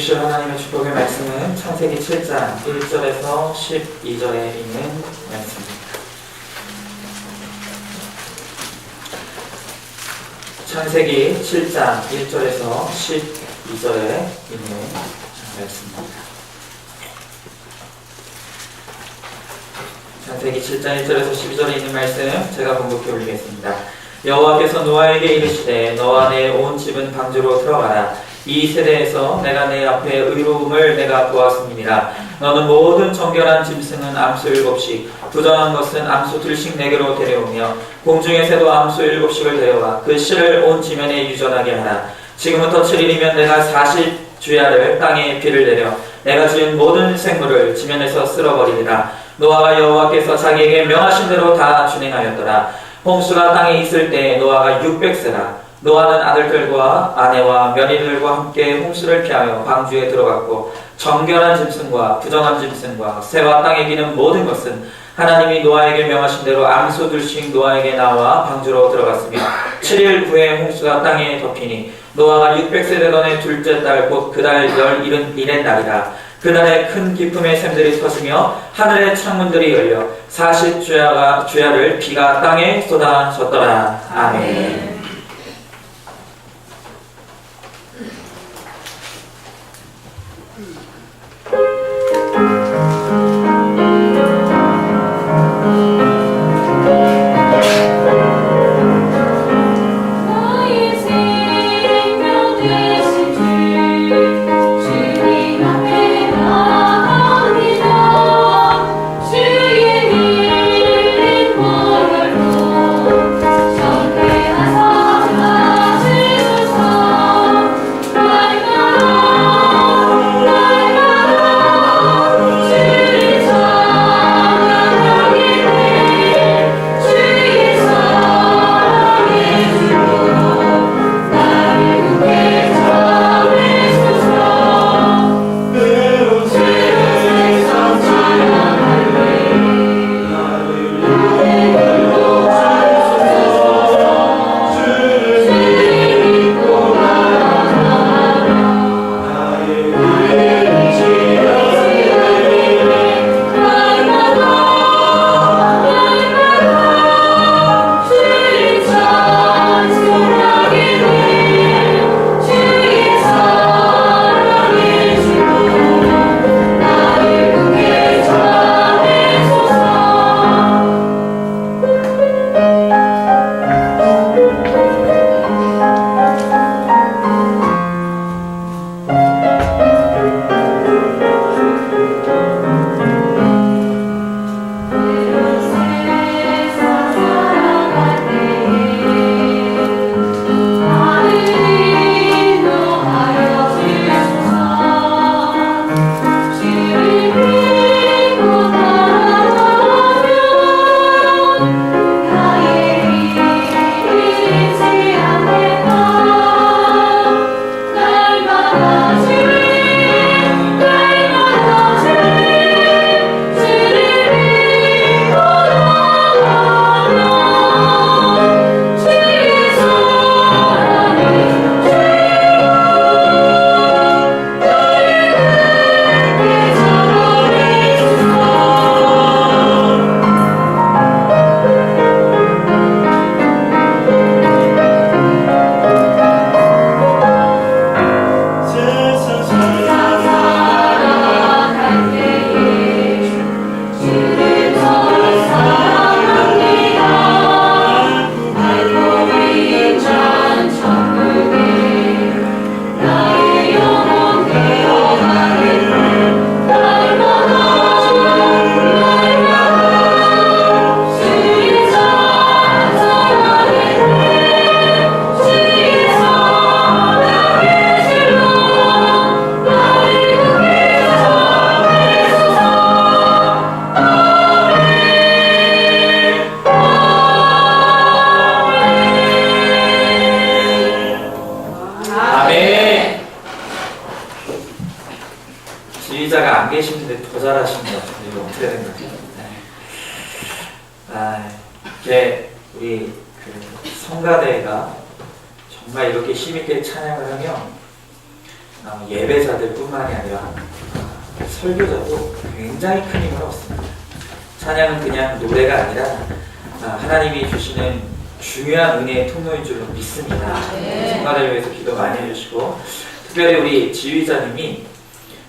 주실 하나님의 축복의 말씀은 창세기 7장 1절에서 12절에 있는 말씀입니다. 창세기 7장 1절에서 12절에 있는 말씀입니다. 창세기 7장 1절에서 12절에 있는 말씀 제가 봉독해 올리겠습니다. 여호와께서 노아에게 이르시되 너와 내 온 집은 방주로 들어가라. 이 세대에서 내가 내 앞에 의로움을 내가 보았음이니라. 너는 모든 정결한 짐승은 암소 7씩, 부정한 것은 암소 2씩 내게로 데려오며 공중의 새도 암소 7씩을 데려와 그 씨를 온 지면에 유전하게 하라. 지금부터 7일이면 내가 40주야를 땅에 비를 내려 내가 지은 모든 생물을 지면에서 쓸어버리리라. 노아가 여호와께서 자기에게 명하신 대로 다 준행하였더라. 홍수가 땅에 있을 때 노아가 600세라. 노아는 아들들과 아내와 며느리들과 함께 홍수를 피하여 방주에 들어갔고 정결한 짐승과 부정한 짐승과 새와 땅에 기는 모든 것은 하나님이 노아에게 명하신 대로 암소 2씩 노아에게 나와 방주로 들어갔으며 7일 후에 홍수가 땅에 덮이니 노아가 600세 되던 해 둘째 달 곧 그 달 11일의 날이라. 그날에 큰 기쁨의 샘들이 터지며 하늘의 창문들이 열려 40주야를 비가 땅에 쏟아졌더라. 아멘. 지휘자가 안 계시는데 더 잘하시는 것 같은데 이거 어떻게 된 거죠? 이제 우리 그 성가대가 정말 이렇게 힘있게 찬양을 하면 예배자들뿐만이 아니라 설교자도 굉장히 큰 힘을 얻습니다. 찬양은 그냥 노래가 아니라 하나님이 주시는 중요한 은혜의 통로인 줄로 믿습니다. 성가대를 위해서 기도 많이 해주시고, 특별히 우리 지휘자님이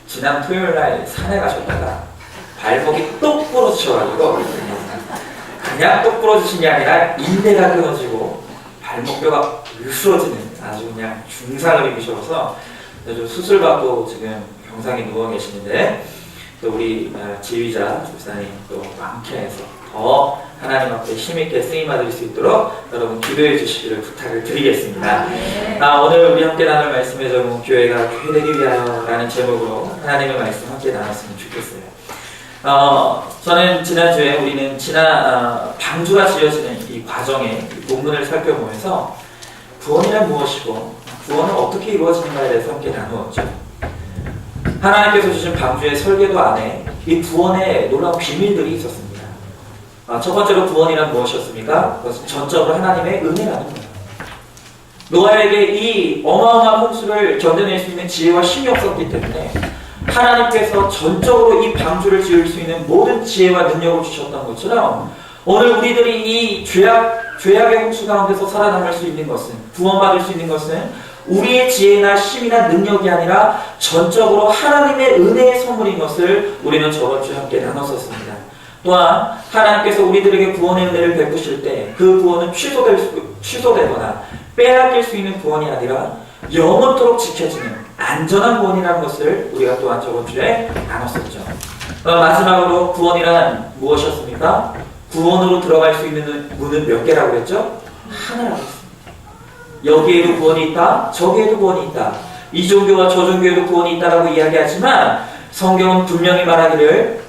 지난 토요일날 산에 가셨다가 발목이 똑 부러지셔가지고, 그냥 똑 부러지신 게 아니라 인대가 끊어지고 발목뼈가 으스러지는 아주 그냥 중상을 입으셔서 좀 수술받고 지금 병상에 누워 계시는데, 또 우리 지휘자 집사님 또 많게해서 더 하나님 앞에 힘있게 쓰임받을 수 있도록 여러분 기도해 주시기를 부탁을 드리겠습니다. 오늘 우리 함께 나눌 말씀의 제목은 교회가 교회되기 위하여 라는 제목으로 하나님의 말씀 함께 나눴으면 좋겠어요. 저는 지난주에 우리는 방주가 지어지는 이 과정의 본문을 살펴보면서 구원이란 무엇이고 구원은 어떻게 이루어지는가에 대해서 함께 나누었죠. 하나님께서 주신 방주의 설계도 안에 이 구원의 놀라운 비밀들이 있었습니다. 첫 번째로 구원이란 무엇이었습니까? 그것은 전적으로 하나님의 은혜라는 거예요. 노아에게 이 어마어마한 홍수를 견뎌낼 수 있는 지혜와 힘이 없었기 때문에 하나님께서 전적으로 이 방주를 지을 수 있는 모든 지혜와 능력을 주셨던 것처럼, 오늘 우리들이 이 죄악의 홍수 가운데서 살아남을 수 있는 것은, 구원받을 수 있는 것은 우리의 지혜나 힘이나 능력이 아니라 전적으로 하나님의 은혜의 선물인 것을 우리는 저번 주에 함께 나눴었습니다. 또한 하나님께서 우리들에게 구원의 은혜를 베푸실 때 그 구원은 취소되거나 빼앗길 수 있는 구원이 아니라 영원토록 지켜지는 안전한 구원이라는 것을 우리가 또한 저번 주에 나눴었죠. 마지막으로 구원이란 무엇이었습니까? 구원으로 들어갈 수 있는 문은 몇 개라고 했죠? 하나라고 했습니다. 여기에도 구원이 있다, 저기에도 구원이 있다, 이 종교와 저 종교에도 구원이 있다라고 이야기하지만 성경은 분명히 말하기를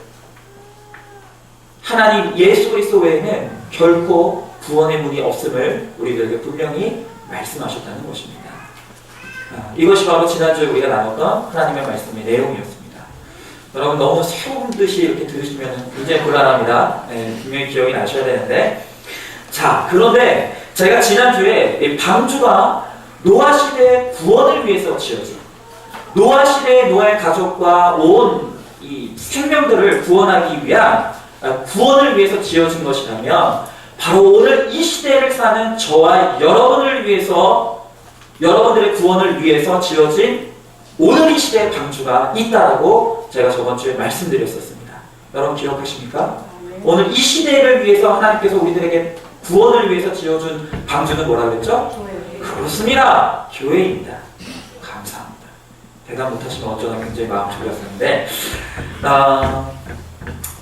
하나님 예수 그리스도 외에는 결코 구원의 문이 없음을 우리들에게 분명히 말씀하셨다는 것입니다. 이것이 바로 지난주에 우리가 나눴던 하나님의 말씀의 내용이었습니다. 여러분 너무 새로운 듯이 이렇게 들으시면 굉장히 곤란합니다. 분명히 기억이 나셔야 되는데, 자, 그런데 제가 지난주에 방주가 노아 시대의 구원을 위해서 지어진, 노아 시대의 노아의 가족과 온 이 생명들을 구원하기 위한 구원을 위해서 지어진 것이라면, 바로 오늘 이 시대를 사는 저와 여러분을 위해서, 여러분들의 구원을 위해서 지어진 오늘 이 시대의 방주가 있다라고 제가 저번 주에 말씀드렸었습니다. 여러분 기억하십니까? 오늘 이 시대를 위해서 하나님께서 우리들에게 구원을 위해서 지어준 방주는 뭐라고 했죠? 그렇습니다. 교회입니다. 감사합니다. 대답 못하시면 어쩌나 굉장히 마음 졸였었는데,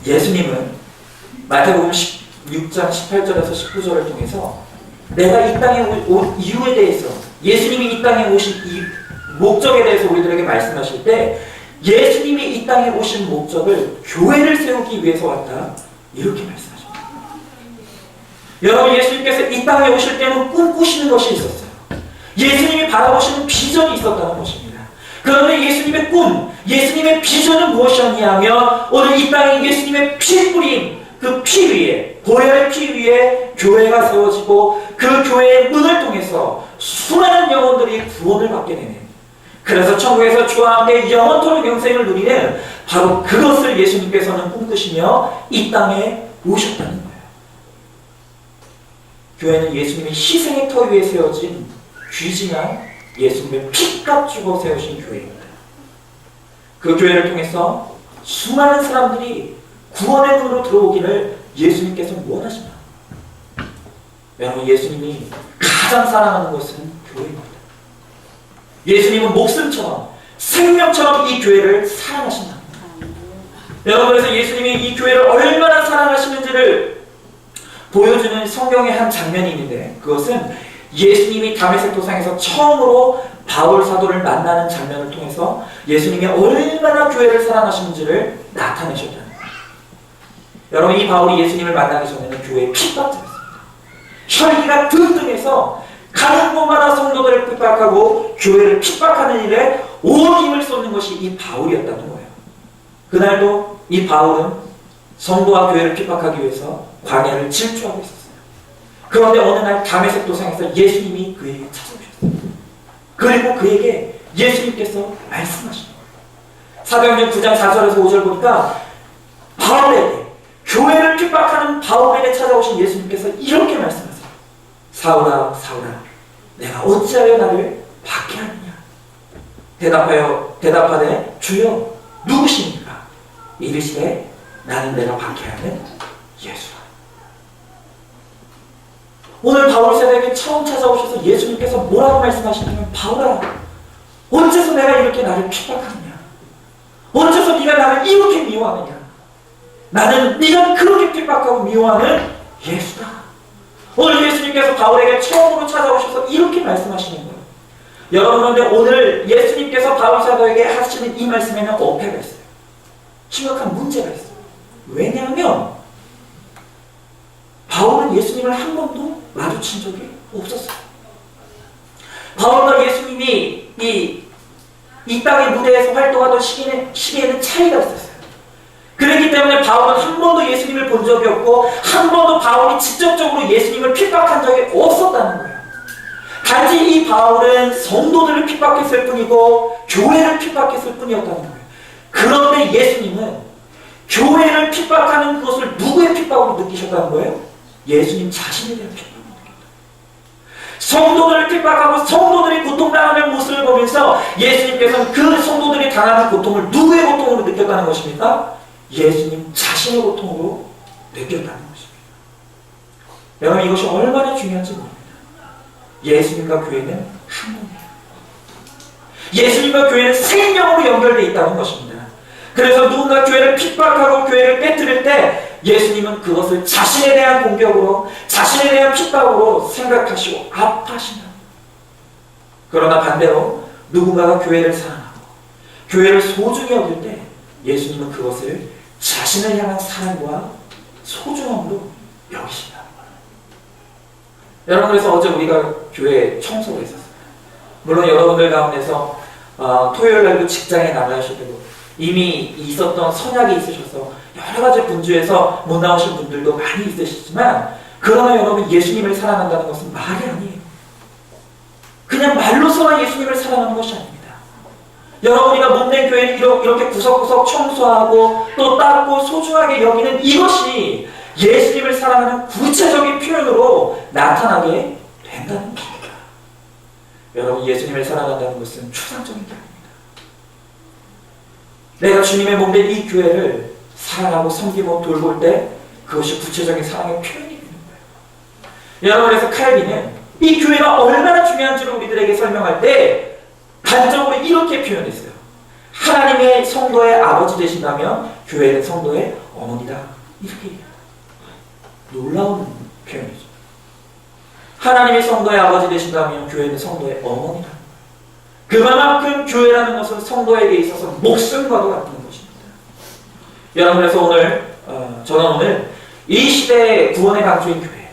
예수님은 마태복음 6장 18절에서 19절을 통해서 내가 이 땅에 온 이유에 대해서, 예수님이 이 땅에 오신 이 목적에 대해서 우리들에게 말씀하실 때, 예수님이 이 땅에 오신 목적을 교회를 세우기 위해서 왔다, 이렇게 말씀하십니다. 여러분, 예수님께서 이 땅에 오실 때는 꿈꾸시는 것이 있었어요. 예수님이 바라보시는 비전이 있었다는 것입니다. 그런데 예수님의 꿈, 예수님의 비전은 무엇이었냐 하면, 오늘 이 땅에 예수님의 피 뿌린 그 피 위에, 보혈의 피 위에 교회가 세워지고 그 교회의 문을 통해서 수많은 영혼들이 구원을 받게 되는, 그래서 천국에서 주와 함께 영원토록 영생을 누리는 바로 그것을 예수님께서는 꿈꾸시며 이 땅에 오셨다는 거예요. 교회는 예수님의 희생의 터 위에 세워진 귀중한 예수님의 피값 주고 세우신 교회입니다. 그 교회를 통해서 수많은 사람들이 구원의 문으로 들어오기를 예수님께서 원하십니다. 여러분, 예수님이 가장 사랑하는 것은 교회입니다. 예수님은 목숨처럼, 생명처럼 이 교회를 사랑하신다. 여러분, 그래서 예수님이 이 교회를 얼마나 사랑하시는지를 보여주는 성경의 한 장면이 있는데, 그것은 예수님이 다메섹 도상에서 처음으로 바울 사도를 만나는 장면을 통해서 예수님이 얼마나 교회를 사랑하시는지를 나타내셨다는 거예요. 여러분, 이 바울이 예수님을 만나기 전에는 교회의 핍박자였습니다. 혈기가 등등해서 가는 곳마다 성도들을 핍박하고 교회를 핍박하는 일에 온 힘을 쏟는 것이 이 바울이었다는 거예요. 그날도 이 바울은 성도와 교회를 핍박하기 위해서 광야를 질주하고 있었어요. 그런데 어느 날 다메섹 도상에서 예수님이 그에게 찾아오셨어요. 그리고 그에게 예수님께서 말씀하시는 거예요. 사도행전 9장 4절에서 5절 보니까 바울에게, 교회를 핍박하는 바울에게 찾아오신 예수님께서 이렇게 말씀하세요. 사울아 사울아 내가 어찌하여 나를 박해하느냐. 대답하되 주여 누구십니까? 이르시되 나는 내가 박해하는 예수라. 오늘 바울 세대에게 처음 찾아오셔서 예수님께서 뭐라고 말씀하시냐면, 바울아 어째서 내가 이렇게 나를 핍박하느냐. 어째서 네가 나를 이렇게 미워하느냐. 나는 네가 그렇게 핍박하고 미워하는 예수다. 오늘 예수님께서 바울에게 처음으로 찾아오셔서 이렇게 말씀하시는 거예요. 여러분, 그런데 오늘 예수님께서 바울 사도에게 하시는 이 말씀에는 어폐가 있어요. 심각한 문제가 있어요. 왜냐하면 바울은 예수님을 한 번도 마주친 적이 없었어요. 바울과 예수님이 이 땅의 무대에서 활동하던 시기에는 차이가 있었어요. 그렇기 때문에 바울은 한 번도 예수님을 본 적이 없고, 한 번도 바울이 직접적으로 예수님을 핍박한 적이 없었다는 거예요. 단지 이 바울은 성도들을 핍박했을 뿐이고 교회를 핍박했을 뿐이었다는 거예요. 그런데 예수님은 교회를 핍박하는 그것을 누구의 핍박으로 느끼셨다는 거예요? 예수님 자신에 대한 핍박으로 느꼈다. 성도들을 핍박하고 성도들이 고통당하는 모습을 보면서 예수님께서는 그 성도들이 당하는 고통을 누구의 고통으로 느꼈다는 것입니까? 예수님 자신의 고통으로 느꼈다는 것입니다. 여러분, 이것이 얼마나 중요한지 모릅니다. 예수님과 교회는 한 몸이에요. 예수님과 교회는 생명으로 연결되어 있다는 것입니다. 그래서 누군가 교회를 핍박하고 교회를 깨뜨릴 때 예수님은 그것을 자신에 대한 공격으로, 자신에 대한 핍박으로 생각하시고 아파하신다. 그러나 반대로 누군가가 교회를 사랑하고 교회를 소중히 여길 때 예수님은 그것을 자신을 향한 사랑과 소중함으로 여기신다. 여러분, 그래서 어제 우리가 교회 청소를 했었어요. 물론 여러분들 가운데서 토요일 날도 직장에 나가실 때도 이미 있었던 선약이 있으셔서 여러 가지 분주해서 못 나오신 분들도 많이 있으시지만, 그러나 여러분, 예수님을 사랑한다는 것은 말이 아니에요. 그냥 말로서만 예수님을 사랑하는 것이 아닙니다. 여러분, 우리가 몸된 교회를 이렇게 구석구석 청소하고 또 닦고 소중하게 여기는 이것이 예수님을 사랑하는 구체적인 표현으로 나타나게 된다는 것입니다. 여러분, 예수님을 사랑한다는 것은 추상적인 게 아닙니다. 내가 주님의 몸된 이 교회를 사랑하고 섬기고 돌볼 때 그것이 구체적인 사랑의 표현이 되는 거예요. 여러분, 그래서 칼빈은 이 교회가 얼마나 중요한지를 우리들에게 설명할 때 단적으로 이렇게 표현했어요. 하나님의 성도의 아버지 되신다면 교회는 성도의 어머니다. 이렇게 얘기합니다. 놀라운 표현이죠. 하나님의 성도의 아버지 되신다면 교회는 성도의 어머니다. 그만큼 교회라는 것은 성도에게 있어서 목숨과도 같은 것입니다. 여러분, 그래서 저는 오늘 이 시대의 구원의 방주인 교회,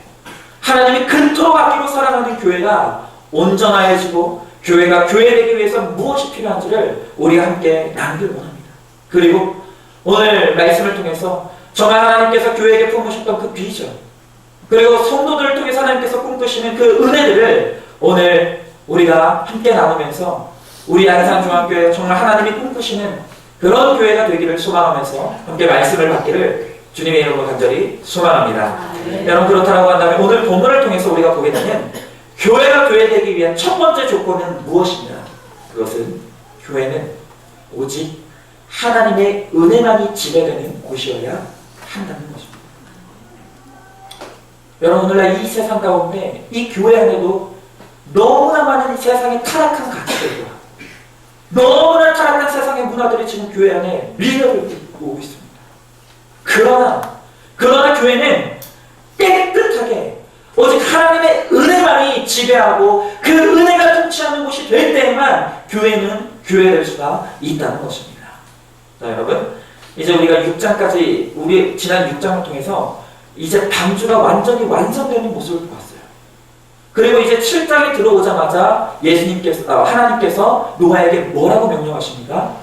하나님이 근토록 아끼고 사랑하는 교회가 온전하여지고 교회가 교회되기 위해서 무엇이 필요한지를 우리 함께 나누길 원합니다. 그리고 오늘 말씀을 통해서 정말 하나님께서 교회에게 품으셨던 그 비전, 그리고 성도들을 통해서 하나님께서 꿈꾸시는 그 은혜들을 오늘 우리가 함께 나누면서 우리 안산중앙교회 정말 하나님이 꿈꾸시는 그런 교회가 되기를 소망하면서 함께 말씀을 받기를 주님의 이름으로 간절히 소망합니다. 여러분, 그렇다고 한다면 오늘 본문을 통해서 우리가 보게 되면 교회가 교회되기 위한 첫 번째 조건은 무엇이냐? 그것은 교회는 오직 하나님의 은혜만이 지배되는 곳이어야 한다는 것입니다. 여러분, 오늘날 이 세상 가운데 이 교회 안에도 너무나 많은 이 세상의 타락한 가치들과 너무나 타락한 세상의 문화들이 지금 교회 안에 리더를 오고 있습니다. 그러나 교회는 깨끗하게 오직 하나님의 은혜만이 지배하고 그 은혜가 통치하는 곳이 될 때에만 교회는 교회될 수가 있다는 것입니다. 자, 여러분, 이제 우리가 6장까지 우리 지난 6장을 통해서 이제 방주가 완전히 완성되는 모습을 보았어요. 그리고 이제 7장에 들어오자마자 하나님께서 노아에게 뭐라고 명령하십니까?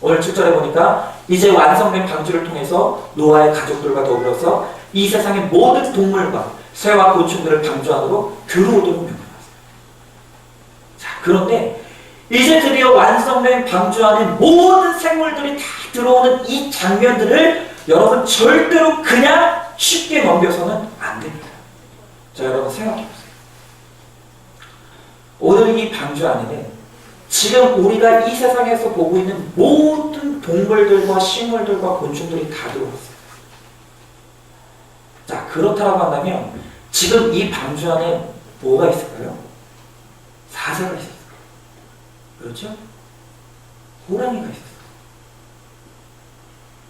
오늘 7절에 보니까 이제 완성된 방주를 통해서 노아의 가족들과 더불어서 이 세상의 모든 동물과 새와 곤충들을 방주 안으로 들어오도록 명령하세요. 자, 그런데 이제 드디어 완성된 방주 안에 모든 생물들이 다 들어오는 이 장면들을 여러분 절대로 그냥 쉽게 넘겨서는 안 됩니다. 자, 여러분 생각해 보세요. 오늘 이 방주 안에는 지금 우리가 이 세상에서 보고 있는 모든 동물들과 식물들과 곤충들이 다 들어왔어요. 자, 그렇다고 한다면 지금 이 방주 안에 뭐가 있을까요? 사자가 있었어요. 그렇죠? 호랑이가 있었어요.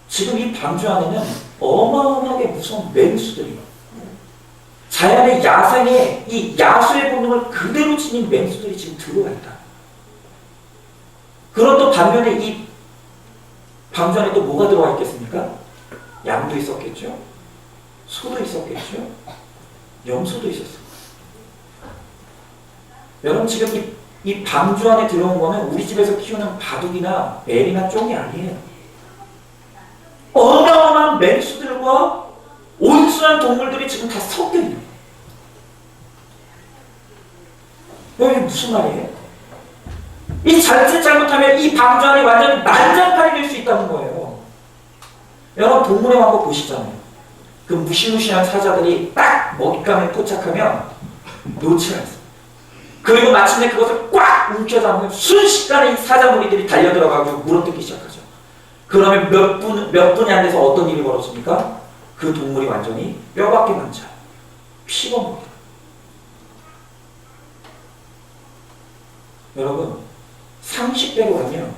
지금 이 방주 안에는 어마어마하게 무서운 맹수들이, 자연의 야생의 이 야수의 본능을 그대로 지닌 맹수들이 지금 들어와 있다. 그럼 또 반면에 이 방주 안에 또 뭐가 들어와 있겠습니까? 양도 있었겠죠? 소도 있었겠죠? 염소도 있었어요. 여러분 지금 이 방주 안에 들어온 거는 우리 집에서 키우는 바둑이나 멜이나 쫑이 아니에요. 어마어마한 맹수들과 온순한 동물들이 지금 다 섞여 있는 거예요. 이게 무슨 말이에요? 이 자칫 잘못하면 이 방주 안이 완전히 난장판이 될 수 있다는 거예요. 여러분 동물의 왕국 보시잖아요. 그 무시무시한 사자들이 딱 먹잇감에 포착하면 놓지 않습니다. 그리고 마침내 그것을 꽉 움켜잡으면 순식간에 이 사자 무리들이 달려들어가고 물어뜯기 시작하죠. 그러면 몇 분이 안 돼서 어떤 일이 벌어집니까? 그 동물이 완전히 뼈밖에 남지 않아요. 피가 먹어요. 여러분 상식대로 가면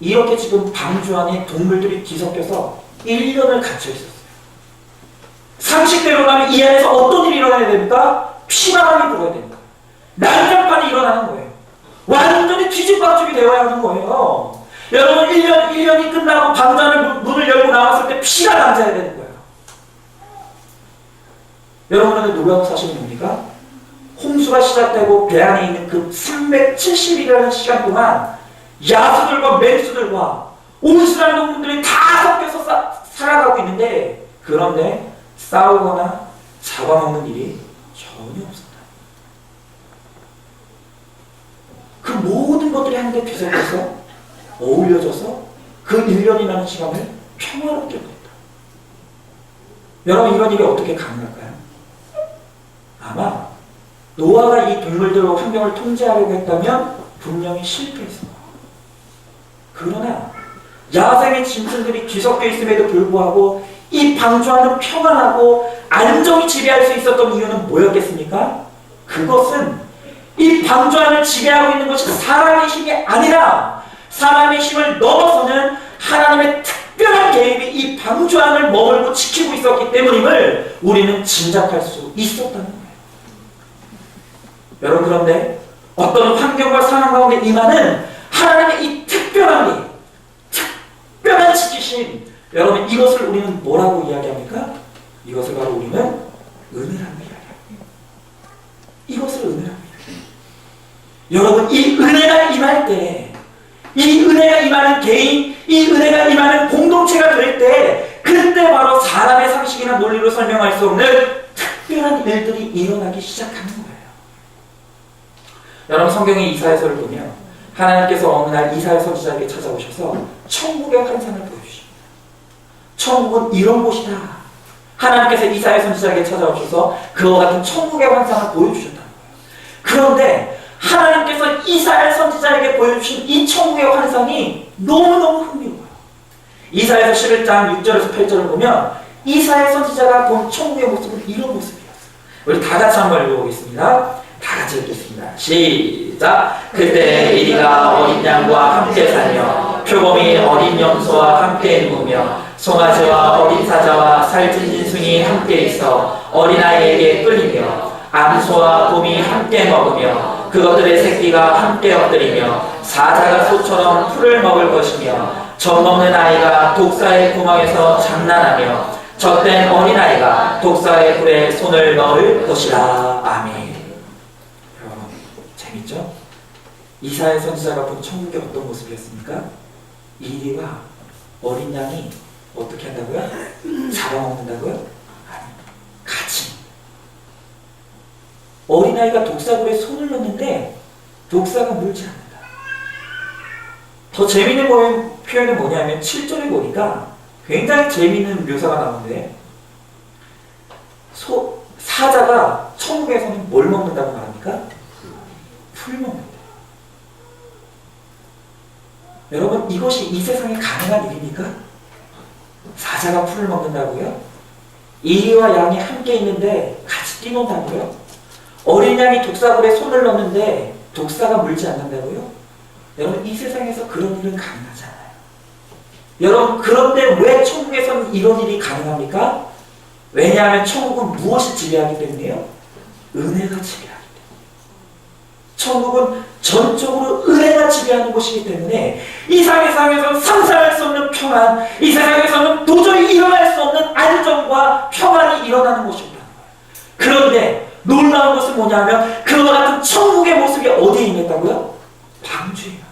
이렇게 지금 방주 안에 동물들이 뒤섞여서 1년을 갇혀 있었어요. 상식대로 가면 이 안에서 어떤 일이 일어나야 됩니까? 피바람이 불어야 됩니다. 난장판이 일어나는 거예요. 완전히 뒤집박죽이 되어야 하는 거예요. 여러분 1년이 끝나고 방주 안에 문을 열고 나왔을 때 피가 남자야 되는 거예요. 여러분은 놀라운 사실이 뭡니까? 홍수가 시작되고 배 안에 있는 그 370일이라는 시간 동안 야수들과 맹수들과 온순한 동물들이 다 섞여서 살아가고 있는데, 그런데 싸우거나 잡아먹는 일이 전혀 없었다. 그 모든 것들이 한데 뒤섞여서 어울려져서 그 1년이라는 시간을 평화롭게 보냈다. 여러분 이런 일이 어떻게 가능할까요? 아마 노아가 이 동물들과 환경을 통제하려고 했다면 분명히 실패했습니다. 그러나 야생의 짐승들이 뒤섞여 있음에도 불구하고 이 방주안은 평안하고 안정이 지배할 수 있었던 이유는 뭐였겠습니까? 그것은 이 방주안을 지배하고 있는 것이 사람의 힘이 아니라 사람의 힘을 넘어서는 하나님의 특별한 개입이 이 방주안을 머물고 지키고 있었기 때문임을 우리는 짐작할 수 있었다는 거예요. 여러분 그런데 어떤 환경과 상황 가운데 임하는 하나님의 이 특별한 지키심, 여러분 이것을 우리는 뭐라고 이야기합니까? 이것을 바로 우리는 은혜라고 이야기합니다. 이것을 은혜라고 이야기합니다. 여러분 이 은혜가 임할 때, 이 은혜가 임하는 개인, 이 은혜가 임하는 공동체가 될 때, 그때 바로 사람의 상식이나 논리로 설명할 수 없는 특별한 일들이 일어나기 시작하는 거예요. 여러분 성경의 이사야서를 보면 하나님께서 어느 날 이사야 선지자에게 찾아오셔서 천국의 환상을 보여주십니다. 천국은 이런 곳이다. 하나님께서 이사야 선지자에게 찾아오셔서 그와 같은 천국의 환상을 보여주셨다는 거예요. 그런데 하나님께서 이사야 선지자에게 보여주신 이 천국의 환상이 너무너무 흥미로워요. 이사야서 11장 6절에서 8절을 보면 이사야 선지자가 본 천국의 모습은 이런 모습이었어요. 우리 다 같이 한번 읽어보겠습니다. 다 같이 읽겠습니다. 시작! 그때 이리가 어린 양과 함께 살며 표범이 어린 염소와 함께 누우며 송아지와 어린 사자와 살찐 짐승이 함께 있어 어린아이에게 끌리며 암소와 곰이 함께 먹으며 그것들의 새끼가 함께 엎드리며 사자가 소처럼 풀을 먹을 것이며 젖먹는 아이가 독사의 구멍에서 장난하며 젖된 어린아이가 독사의 불에 손을 넣을 것이라. 아멘. 재밌죠? 이사야 선지자가 본 천국이 어떤 모습이었습니까? 이리와 어린 양이 어떻게 한다고요? 잡아먹는다고요? 아니, 같이. 어린아이가 독사불에 손을 넣는데 독사가 물지 않는다. 더 재미있는 표현은 뭐냐면 7절에 보니까 굉장히 재미있는 묘사가 나오는데 사자가 천국에서는 뭘 먹는다고 말합니까? 풀 먹는다. 여러분, 이것이 이 세상에 가능한 일입니까? 사자가 풀을 먹는다고요? 이리와 양이 함께 있는데 같이 뛰논다고요? 어린 양이 독사굴에 손을 넣는데 독사가 물지 않는다고요? 여러분, 이 세상에서 그런 일은 가능하지 않아요. 여러분, 그런데 왜 천국에서는 이런 일이 가능합니까? 왜냐하면 천국은 무엇이 지배하기 때문이에요? 은혜가 지배하기 때문에. 천국은 전적으로 은혜가 지배하는 곳이기 때문에 이 세상에서는 상상할 수 없는 평안, 이 세상에서는 도저히 일어날 수 없는 안정과 평안이 일어나는 곳입니다. 그런데 놀라운 것은 뭐냐면 그와 같은 천국의 모습이 어디에 임했다고요? 방주예요.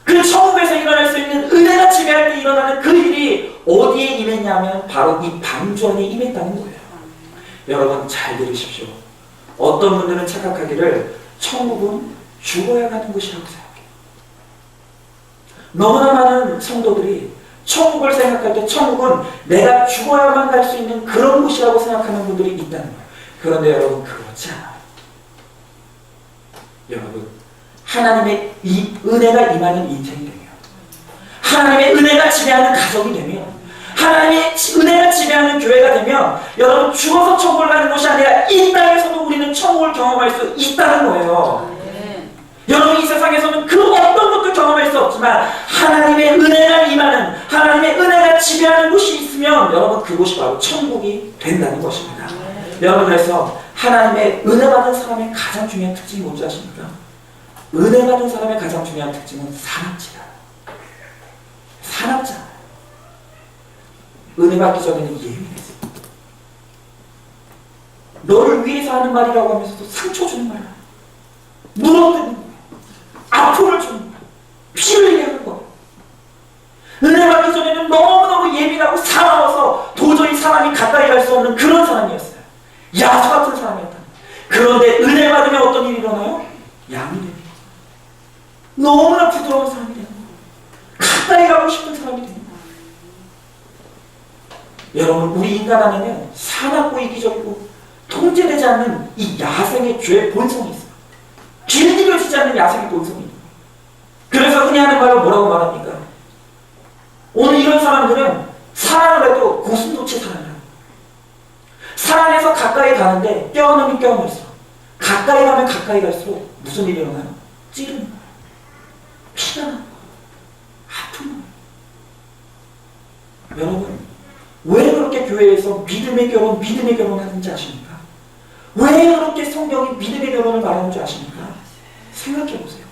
그 천국에서 일어날 수 있는 은혜가 지배할 때 일어나는 그 일이 어디에 임했냐면 바로 이 방주 안에 임했다는 거예요. 여러분, 잘 들으십시오. 어떤 분들은 착각하기를 천국은 죽어야 가는 곳이라고 생각해요. 너무나 많은 성도들이 천국을 생각할 때 천국은 내가 죽어야만 갈 수 있는 그런 곳이라고 생각하는 분들이 있다는 거예요. 그런데 여러분, 그렇지 않아요. 여러분, 하나님의 이 은혜가 임하는 인생이 되면, 하나님의 은혜가 지배하는 가정이 되면, 하나님의 은혜가 지배하는 교회가 되면 여러분, 죽어서 천국을 가는 것이 아니라 이 땅에서도 우리는 천국을 경험할 수 있다는 거예요. 여러분, 이 세상에서는 그 어떤 것도 경험할 수 없지만 하나님의 은혜가 임하는, 하나님의 은혜가 지배하는 곳이 있으면 여러분, 그곳이 바로 천국이 된다는 것입니다. 여러분, 그래서 하나님의 은혜 받은 사람의 가장 중요한 특징이 뭔지 아십니까? 은혜 받은 사람의 가장 중요한 특징은 사납지다. 사납지 않아요. 은혜 받기 전에는 예민해서 너를 위해서 하는 말이라고 하면서도 상처 주는 말, 물어뜯는 거예요. 아픔을 주는 거예요. 피 흘리게 하는 거예요. 은혜 받기 전에는 너무너무 예민하고 사나워서 도저히 사람이 가까이 갈 수 없는 그런 사람이었어요. 야수 같은 사람이었다. 그런데 은혜 받으면 어떤 일이 일어나요? 양이 됩니다. 너무나 부드러운 사람이 되는 거예요. 가까이 가고 싶은 사람이 됩니다. 여러분, 우리 인간 안에는 사납고 이기적이고 통제되지 않는 이 야생의 죄의 본성이 있어요. 길들여지지 않는 야생의 본성이 있어요. 그래서 흔히 하는 말로 뭐라고 말합니까? 오늘 이런 사람들은 사랑을 해도 고슴도치 사랑을 해요. 사랑해서 가까이 가는데 껴안으면 껴안을수록, 가까이 가면 가까이 갈수록 무슨 일이 일어나요? 찌르는 거예요. 피가 나는 거예요. 아픈 거예요. 여러분, 왜 그렇게 교회에서 믿음의 결혼 하는지 아십니까? 왜 그렇게 성경이 믿음의 결혼을 말하는 줄 아십니까? 생각해 보세요.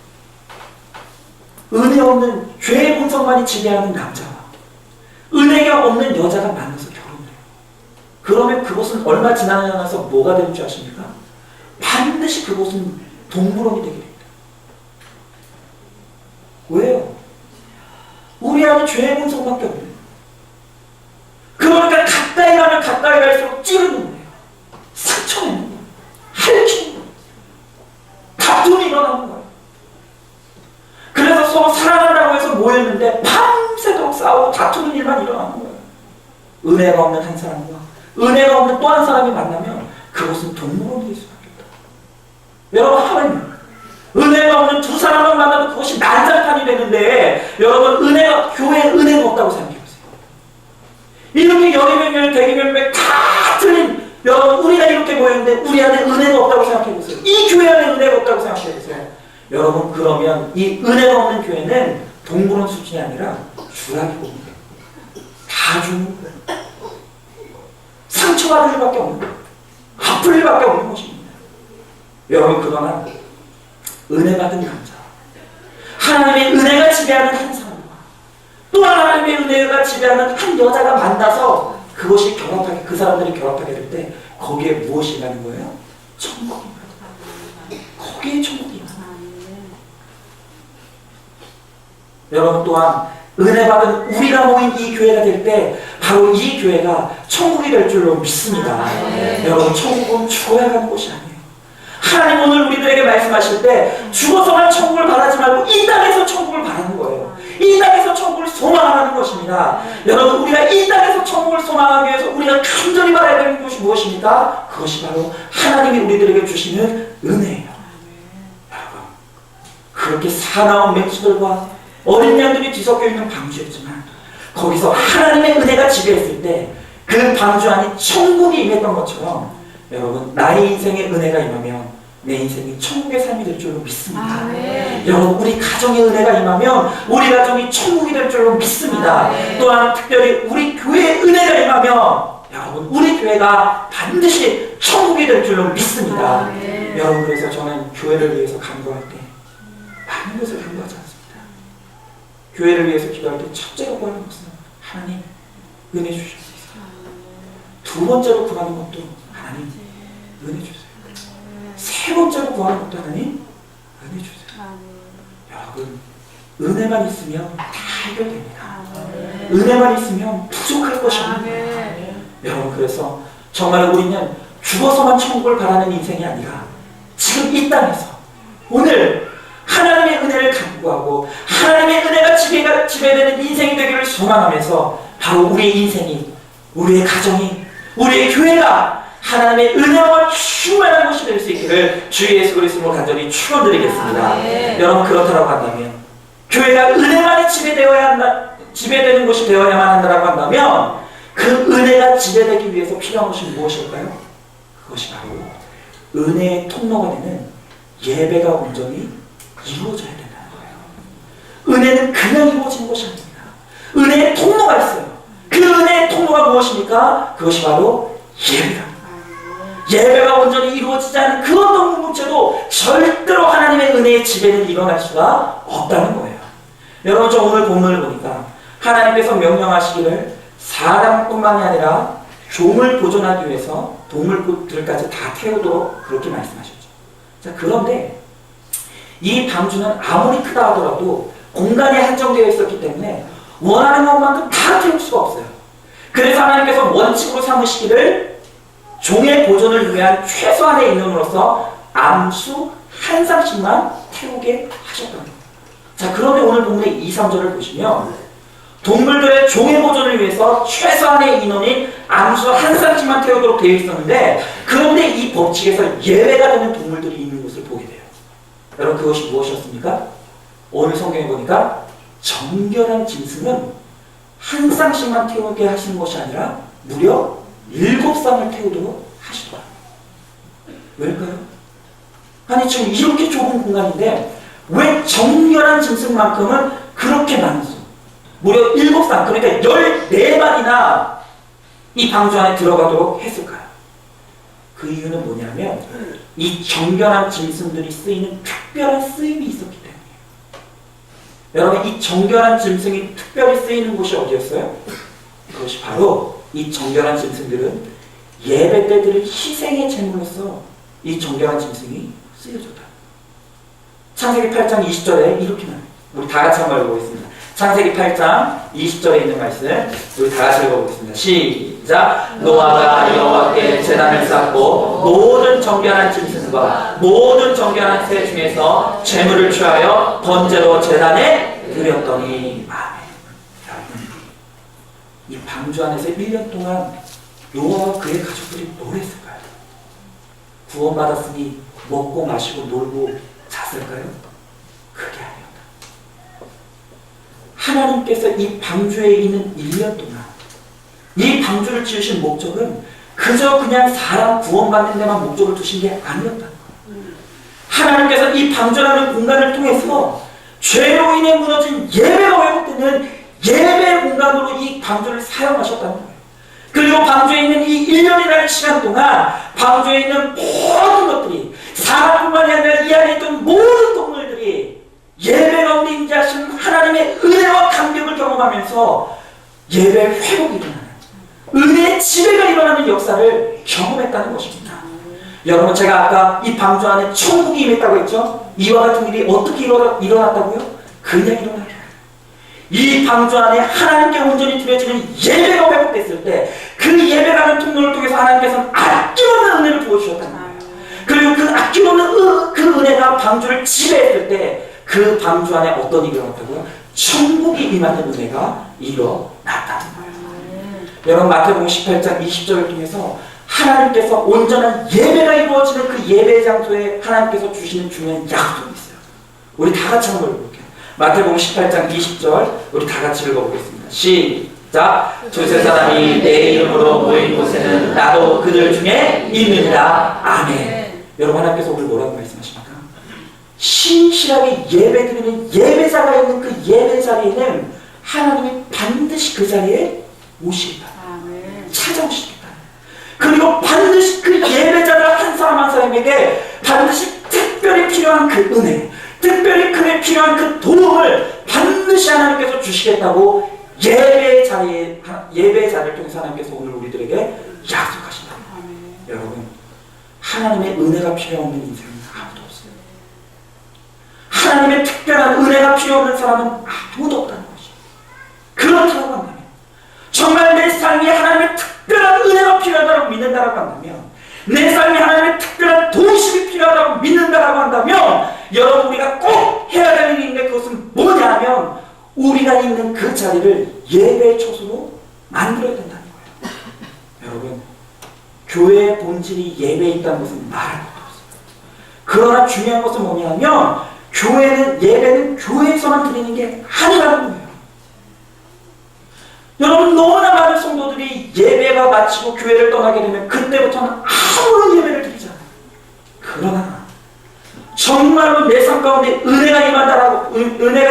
은혜 없는 죄의 본성만이 지배하는 남자와 은혜가 없는 여자가 만나서 결혼을 해요. 그러면 그것은 얼마 지나지 않아서 뭐가 되는 줄 아십니까? 반드시 그것은 동물원이 되게 됩니다. 왜요? 우리 안에 죄의 본성밖에 없는, 그러니까 가까이 가면 가까이 갈수록 찌르는 거예요. 상처내는 거예요. 핥히는 거예요. 다툼이 일어나는 거예요. 그래서 서로 사랑한다고 해서 모였는데 밤새도록 싸우고 다투는 일만 일어나는 거예요. 은혜가 없는 한 사람과 은혜가 없는 또 한 사람이 만나면 그것은 동물원이 될 수밖에 없다. 여러분, 하나님, 은혜가 없는 두 사람을 만나도 그것이 난장판이 되는데 여러분, 교회에 은혜가 없다고 생각해요. 이렇게 열이명령, 대기명령 다 틀린, 여러분, 우리가 이렇게 모였는데 우리 안에 은혜가 없다고 생각해보세요. 이 교회 안에 은혜가 없다고 생각해보세요. 여러분, 그러면 이 은혜가 없는 교회는 동물원 수준이 아니라 주라기 봅니다. 다 주는 거예요. 상처받을 일밖에 없는 거예요. 아플 일밖에 없는 것입니다. 여러분, 그러나 은혜 받은 남자, 하나님의 은혜가 지배하는 한 사람, 또 하나님의 은혜가 지배하는 한 여자가 만나서 그것이 결합하게, 그 사람들이 결합하게 될 때 거기에 무엇이 임하는 거예요? 천국이 임하는 거예요. 거기에 천국이 임하는 거예요. 여러분, 또한 은혜 받은 우리가 모인 이 교회가 될 때 바로 이 교회가 천국이 될 줄로 믿습니다. 여러분, 천국은 죽어야 가는 곳이 아니에요. 하나님 오늘 우리들에게 말씀하실 때 죽어서만 천국을 바라지 말고 이 땅에서 천국을 바라라. 않습니다. 여러분, 우리가 이 땅에서 천국을 소망하기 위해서 우리가 간절히 바라야 되는 것이 무엇입니까? 그것이 바로 하나님이 우리들에게 주시는 은혜예요. 여러분, 그렇게 사나운 맹수들과 어린 양들이 뒤섞여 있는 방주였지만 거기서 하나님의 은혜가 지배했을 때 그 방주 안에 천국이 임했던 것처럼 여러분, 나의 인생에 은혜가 임하면 내 인생이 천국의 삶이 될 줄로 믿습니다. 여러분, 우리 가정에 은혜가 임하면 우리 가정이 천국이 될 줄로 믿습니다. 또한 특별히 우리 교회에 은혜가 임하면 여러분, 우리 교회가 반드시 천국이 될 줄로 믿습니다. 여러분, 그래서 저는 교회를 위해서 간구할 때 많은 것을 간구하지 않습니다. 교회를 위해서 기도할 때 첫째로 구하는 것은 하나님 은혜 주시옵소서. 두 번째로 구하는 것도 하나님 은혜 주세요. 세 번째로 구하는 것도 하나님 은혜 주세요. 여러분, 은혜만 있으면 다 해결됩니다. 은혜만 있으면 부족할 것이 없습니다. 여러분, 그래서 정말 우리는 죽어서만 천국을 바라는 인생이 아니라 지금 이 땅에서 오늘 하나님의 은혜를 간구하고 하나님의 은혜가 지배되는 인생이 되기를 소망하면서 바로 우리의 인생이, 우리의 가정이, 우리의 교회가 하나님의 은혜와 충만한 것이 될 수 있기를 주 예수 그리스도로 간절히 축원드리겠습니다. 여러분, 그렇다고 한다면 교회가 은혜만이 지배되는 것이 되어야만 한다고 한다면 그 은혜가 지배되기 위해서 필요한 것이 무엇일까요? 그것이 바로 은혜의 통로가 되는 예배가 온전히 이루어져야 된다는 거예요. 은혜는 그냥 이루어지는 것이 아닙니다. 은혜의 통로가 있어요. 그 은혜의 통로가 무엇입니까? 그것이 바로 예배입니다. 예배가 온전히 이루어지지 않은 그 어떤 공동체도 절대로 하나님의 은혜의 지배는 일어날 수가 없다는 거예요. 여러분, 저 오늘 본문을 보니까 하나님께서 명령하시기를 사람뿐만이 아니라 종을 보존하기 위해서 동물들까지 다 태우도록 그렇게 말씀하셨죠. 자, 그런데 이 방주는 아무리 크다 하더라도 공간이 한정되어 있었기 때문에 원하는 것만큼 다 태울 수가 없어요. 그래서 하나님께서 원칙으로 삼으시기를 종의 보존을 위한 최소한의 인원으로서 암수 한 쌍씩만 태우게 하셨던 겁니다. 자, 그런데 오늘 본문의 2, 3절을 보시면 동물들의 종의 보존을 위해서 최소한의 인원인 암수 한 쌍씩만 태우도록 되어 있었는데, 그런데 이 법칙에서 예외가 되는 동물들이 있는 것을 보게 돼요. 여러분, 그것이 무엇이었습니까? 오늘 성경에 보니까 정결한 짐승은 한 쌍씩만 태우게 하시는 것이 아니라 무려 7쌍을 태우도록 하시더라. 왜일까요? 아니, 지금 이렇게 좁은 공간인데 왜 정결한 짐승만큼은 그렇게 많은 수, 무려 7쌍, 그러니까 14마리나 이 방주 안에 들어가도록 했을까요? 그 이유는 뭐냐면 이 정결한 짐승들이 쓰이는 특별한 쓰임이 있었기 때문이에요. 여러분, 이 정결한 짐승이 특별히 쓰이는 곳이 어디였어요? 그것이 바로 이 정결한 짐승들은 예배 때 드릴 희생의 제물로서 이 정결한 짐승이 쓰여졌다. 창세기 8장 20절에 이렇게 말해요. 우리 다 같이 한번 읽어보겠습니다. 창세기 8장 20절에 있는 말씀 우리 다 같이 읽어보겠습니다. 시작! 노아가 여호와께 제단을 쌓고 모든 정결한 짐승과 모든 정결한 새 중에서 제물을 취하여 번제로 제단에 드렸더니. 아멘. 이 방주 안에서 1년 동안 노아와 그의 가족들이 뭘 했을까요? 구원받았으니 먹고 마시고 놀고 잤을까요? 그게 아니었다. 하나님께서 이 방주에 있는 1년 동안 이 방주를 지으신 목적은 그저 그냥 사람 구원받는 데만 목적을 두신 게 아니었다는 거예요. 하나님께서 이 방주라는 공간을 통해서 죄로 인해 무너진 예배가 회복되는 예배 공간으로 이 방주를 사용하셨다는 거예요. 그리고 방주에 있는 이 1년이라는 시간 동안 방주에 있는 모든 것들이, 사람뿐만이 아니라 이 안에 있던 모든 동물들이 예배 가운데 임재하신 하나님의 은혜와 감격을 경험하면서 예배 회복이 일어나는, 은혜의 지배가 일어나는 역사를 경험했다는 것입니다. 여러분, 제가 아까 이 방주 안에 천국이 임했다고 했죠? 이와 같은 일이 어떻게 일어났다고요? 그냥 일어나요. 이 방주 안에 하나님께 온전히 드려지는 예배가 회복됐을 때 그 예배라는 통로를 통해서 하나님께서는 아낌없는 은혜를 부어주셨다는 거예요. 그리고 그 아낌없는 그 은혜가 방주를 지배했을 때 그 그 방주 안에 어떤 일이 일어났다고요? 천국이 임하는 은혜가 일어났다는 거예요. 여러분 마태복음 18장 20절을 통해서 하나님께서 온전한 예배가 이루어지는 그 예배 장소에 하나님께서 주시는 중요한 약속이 있어요. 우리 다 같이 한번 읽어볼게요. 마태복음 18장 20절 우리 다 같이 읽어보겠습니다. 시작. 두세 사람이 내 이름으로 모인 곳에는 나도 그들 중에 있느니라. 아멘. 여러분 하나님께서 오늘 뭐라고 말씀하십니까? 신실하게 예배드리는 예배자가 있는 그 예배 자리에는 하나님이 반드시 그 자리에 오시겠다. 찾아오시겠다. 그리고 반드시 그 예배자를 한 사람 한 사람에게 반드시 특별히 필요한 그 은혜, 특별히 그에 필요한 그 도움을 반드시 하나님께서 주시겠다고 예배 자리를 통해서 하나님께서 오늘 우리들에게 약속하신다. 여러분, 하나님의 은혜가 필요 없는 인생은 아무도 없어요. 하나님의 특별한 은혜가 필요 없는 사람은 아무도 없다는 것이죠. 그렇다고 한다면, 정말 내 삶에 하나님의 특별한 은혜가 필요하다고 믿는다라고 한다면, 내 삶에 하나님의 특별한 도우심이 필요하다고 믿는다라고 한다면, 여러분 우리가 꼭 해야 되는 일인데 그것은 뭐냐면 우리가 있는 그 자리를 예배의 초소로 만들어야 된다는 거예요. 여러분, 교회의 본질이 예배에 있다는 것은 말할 것도 없어요. 그러나 중요한 것은 뭐냐면 예배는 교회에서만 드리는 게 아니라는 거예요. 여러분, 너무나 많은 성도들이 예배가 마치고 교회를 떠나게 되면 그때부터는 아무런 예배를 드리지 않아요. 그러나 정말로 내 삶 가운데 은혜가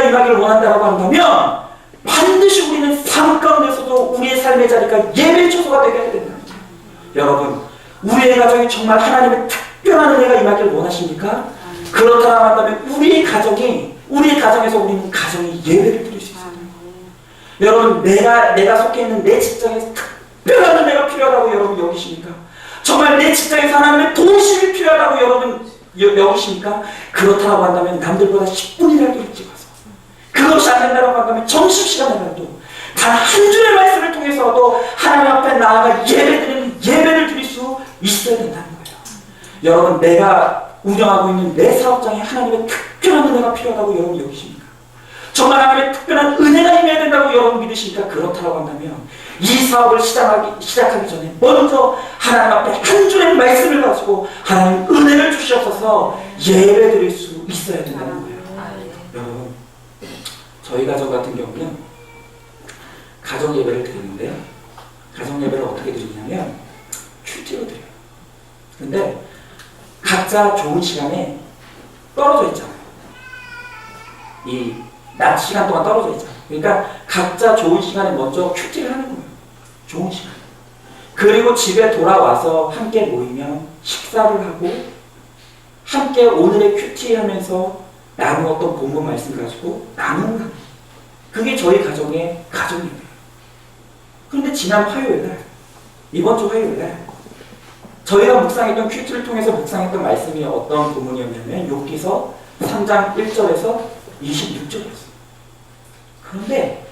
임하기를 원한다라고 한다면 반드시 우리는 삶 가운데서도 우리의 삶의 자리가 예배의 초소가 되게 해야 된다는 거예요. 여러분, 우리의 가정에 정말 하나님의 특별한 은혜가 임하기를 원하십니까? 그렇다고 한다면 우리의 가정에서 우리는 가정이 예배를 드릴 수 있어요. 여러분, 내가 속해 있는 내 직장에서 특별한 은혜가 필요하다고 여러분 여기십니까? 정말 내 직장에서 하나님의 도우심이 필요하다고 여러분 여기십니까? 그렇다고 한다면 남들보다 10분이라도 일찍 와서, 그것이 안 된다고 한다면 점심시간에라도 단 한 줄의 말씀을 통해서도 하나님 앞에 나아가 예배를 드릴 수 있어야 된다는 거예요. 여러분, 내가 운영하고 있는 내 사업장에 하나님의 특별한 은혜가 필요하다고 여러분 여기십니까? 정말 하나님의 특별한 은혜가 임해야 된다고 여러분 믿으십니까? 그렇다고 한다면 이 사업을 시작하기 전에 먼저 하나님 앞에 한 줄의 말씀을 가지고 하나님 은혜를 주시옵소서 예배 드릴 수 있어야 된다는 거예요. 여러분, 저희 가정 같은 경우는 가정 예배를 드리는데요. 가정 예배를 어떻게 드리냐면 큐티로 드려요. 근데 각자 좋은 시간에 떨어져 있잖아요. 이 낮 시간 동안 떨어져 있잖아요. 그러니까 각자 좋은 시간에 먼저 큐티를 하는 거예요. 좋은 시간. 그리고 집에 돌아와서 함께 모이면 식사를 하고 함께 오늘의 큐티 하면서 나누었던 본문 말씀 가지고 나누는 거예요. 그게 저희 가정의 가정이에요. 그런데 지난 화요일날, 이번 주 화요일날 저희가 묵상했던 큐티를 통해서 묵상했던 말씀이 어떤 본문이었냐면 욥기서 3장 1절에서 26절이었어요. 그런데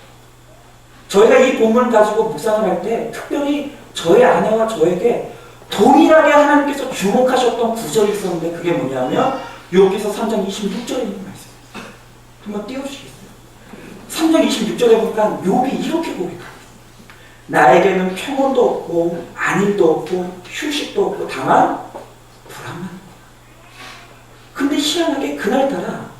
저희가 이 본문을 가지고 묵상을 할 때 특별히 저희 아내와 저에게 동일하게 하나님께서 주목하셨던 구절이 있었는데 그게 뭐냐면 욥기서 3장 26절에 있는 말씀이에요. 한번 띄워주시겠어요? 3장 26절에 보니까 욥이 이렇게 고백합니다. 나에게는 평온도 없고 안일도 없고 휴식도 없고 다만 불안만. 근데 희한하게 그날따라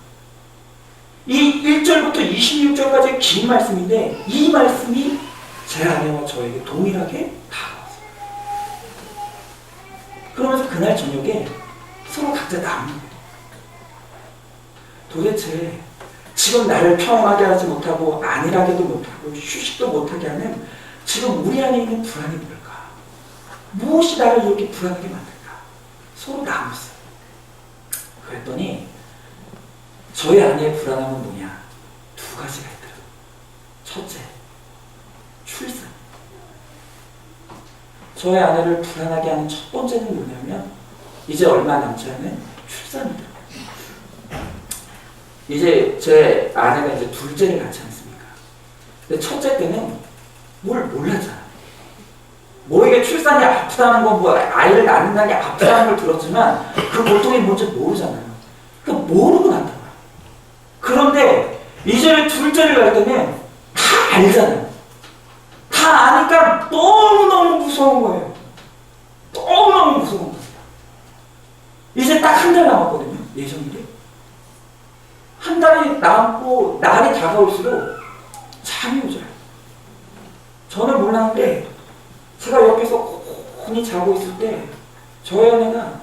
이 1절부터 26절까지 긴 말씀인데 이 말씀이 제 아내와 저에게 동일하게 다가왔어요. 그러면서 그날 저녁에 서로 각자 나누는 거예요. 도대체 지금 나를 평온하게 하지 못하고 안일하게도 못하고 휴식도 못하게 하는 지금 우리 안에 있는 불안이 뭘까? 무엇이 나를 이렇게 불안하게 만들까? 서로 나눴어요. 그랬더니 저희 아내의 불안함은 뭐냐? 두 가지가 있더라고요. 첫째, 출산. 저희 아내를 불안하게 하는 첫 번째는 뭐냐면 이제 얼마 남지 않은 출산이더라고요. 이제 제 아내가 이제 둘째를 낳지 않습니까? 근데 첫째 때는 뭘 몰랐잖아요. 뭐 이게 출산이 아프다는 건 뭐 아이를 낳는다는 게 아프다는 걸 들었지만 그 고통이 뭔지 모르잖아요. 그러니까 모르고 난다고요. 이제 둘째를 갈 때는 다 알잖아요. 다 아니까 너무너무 무서운 거예요. 너무너무 무서운 거예요. 이제 딱 한 달 남았거든요. 예정일이. 한 달이 남고 날이 다가올수록 잠이 오죠. 저는 몰랐는데 제가 옆에서 곤히 자고 있을 때 저희 아내가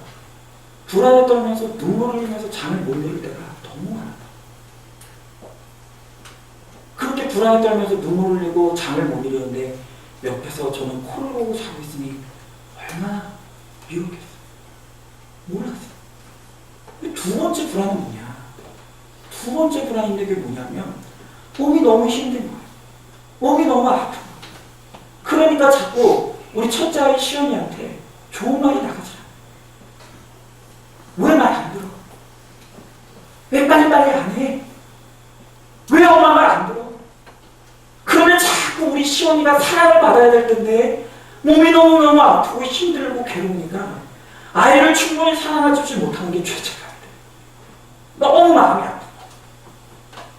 불안에 떨면서 눈물을 흘리면서 잠을 못 이룰 때가 너무 많아요. 그렇게 불안에 떨면서 눈물을 흘리고 잠을 못 이루는데 옆에서 저는 코를 고고 자고 있으니 얼마나 위로겠어요. 몰랐어요. 두 번째 불안은 뭐냐? 두 번째 불안인데 그게 뭐냐면 몸이 너무 힘든 거예요. 몸이 너무 아픈 거예요. 그러니까 자꾸 우리 첫째 아이 시연이한테 좋은 말이 나가잖아. 왜 말 안 들어? 왜 빨리빨리 안 해? 왜 엄마 말 안 들어? 그러면 자꾸 우리 시연이가 사랑을 받아야 될 텐데 몸이 너무너무 아프고 힘들고 괴로우니까 아이를 충분히 사랑해주지 못하는 게 죄책감이 돼. 너무 마음이 아파.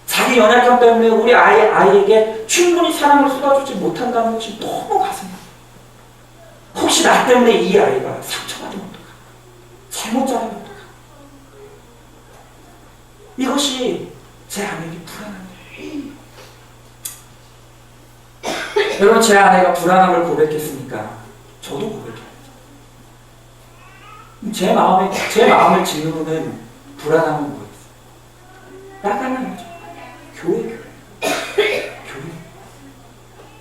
자기 연약함 때문에 우리 아이에게 충분히 사랑을 쏟아주지 못한다는 것이 너무 가슴이 아파. 혹시 나 때문에 이 아이가 상처받으면 어떡하? 잘못 자라면 어떡하? 이것이 제 아내에게 불안한데. 여러분, 제 아내가 불안함을 고백했으니까 저도 고백해야죠. 제 마음을 짓누르는 불안함은 뭐였어요? 딱 하나죠. 교회.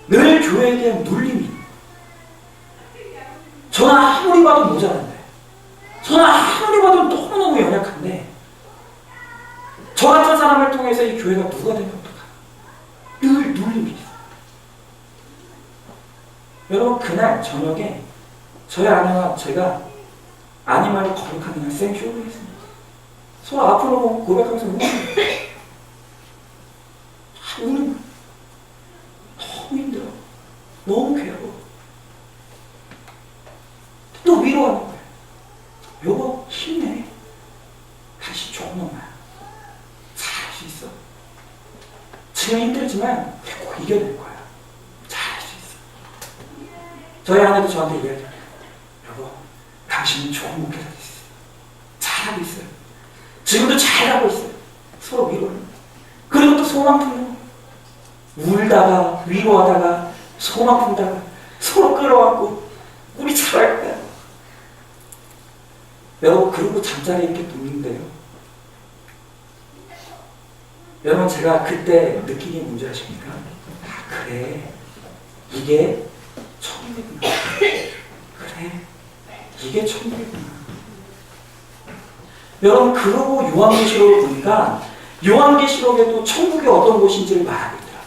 늘 교회에 대한 눌림이. 저는 아무리 봐도 모자란데, 저는 아무리 봐도 너무너무 연약한데, 저 같은 사람을 통해서 이 교회가 누가 되면 어떡하? 늘 눌림이 있어요. 여러분, 그날 저녁에 저희 아내와 제가 아니 말고 거룩한 그냥 생쇼를 했습니다. 서로 앞으로 보고 고백하면서 우는 거예요. 우는 거예요. 너무 힘들어. 너무 괴로워. 또 위로하는 거예요. 여보, 힘내. 다시 좋은 엄마야. 잘할 수 있어. 지금 힘들지만 꼭 이겨낼 거야. 잘할 수 있어. 저희 아내도 저한테 얘기하죠. 여보, 당신은 좋은 목회자 됐어요. 잘하고 있어요. 지금도 잘하고 있어요. 서로 위로를. 그리고 또 소망 품는 거예요. 울다가 위로하다가 소망 품다가 서로 끌어안고 우리 잘할 거야. 여러분, 그리고 잠자리에 이렇게 눕는데요. 여러분, 제가 그때 느낀 게 뭔지 아십니까? 아, 그래. 이게 천국이구나. 그래. 이게 천국이구나. 여러분, 그러고 요한계시록을 보니까 요한계시록에도 천국이 어떤 곳인지를 말하고 있더라고요.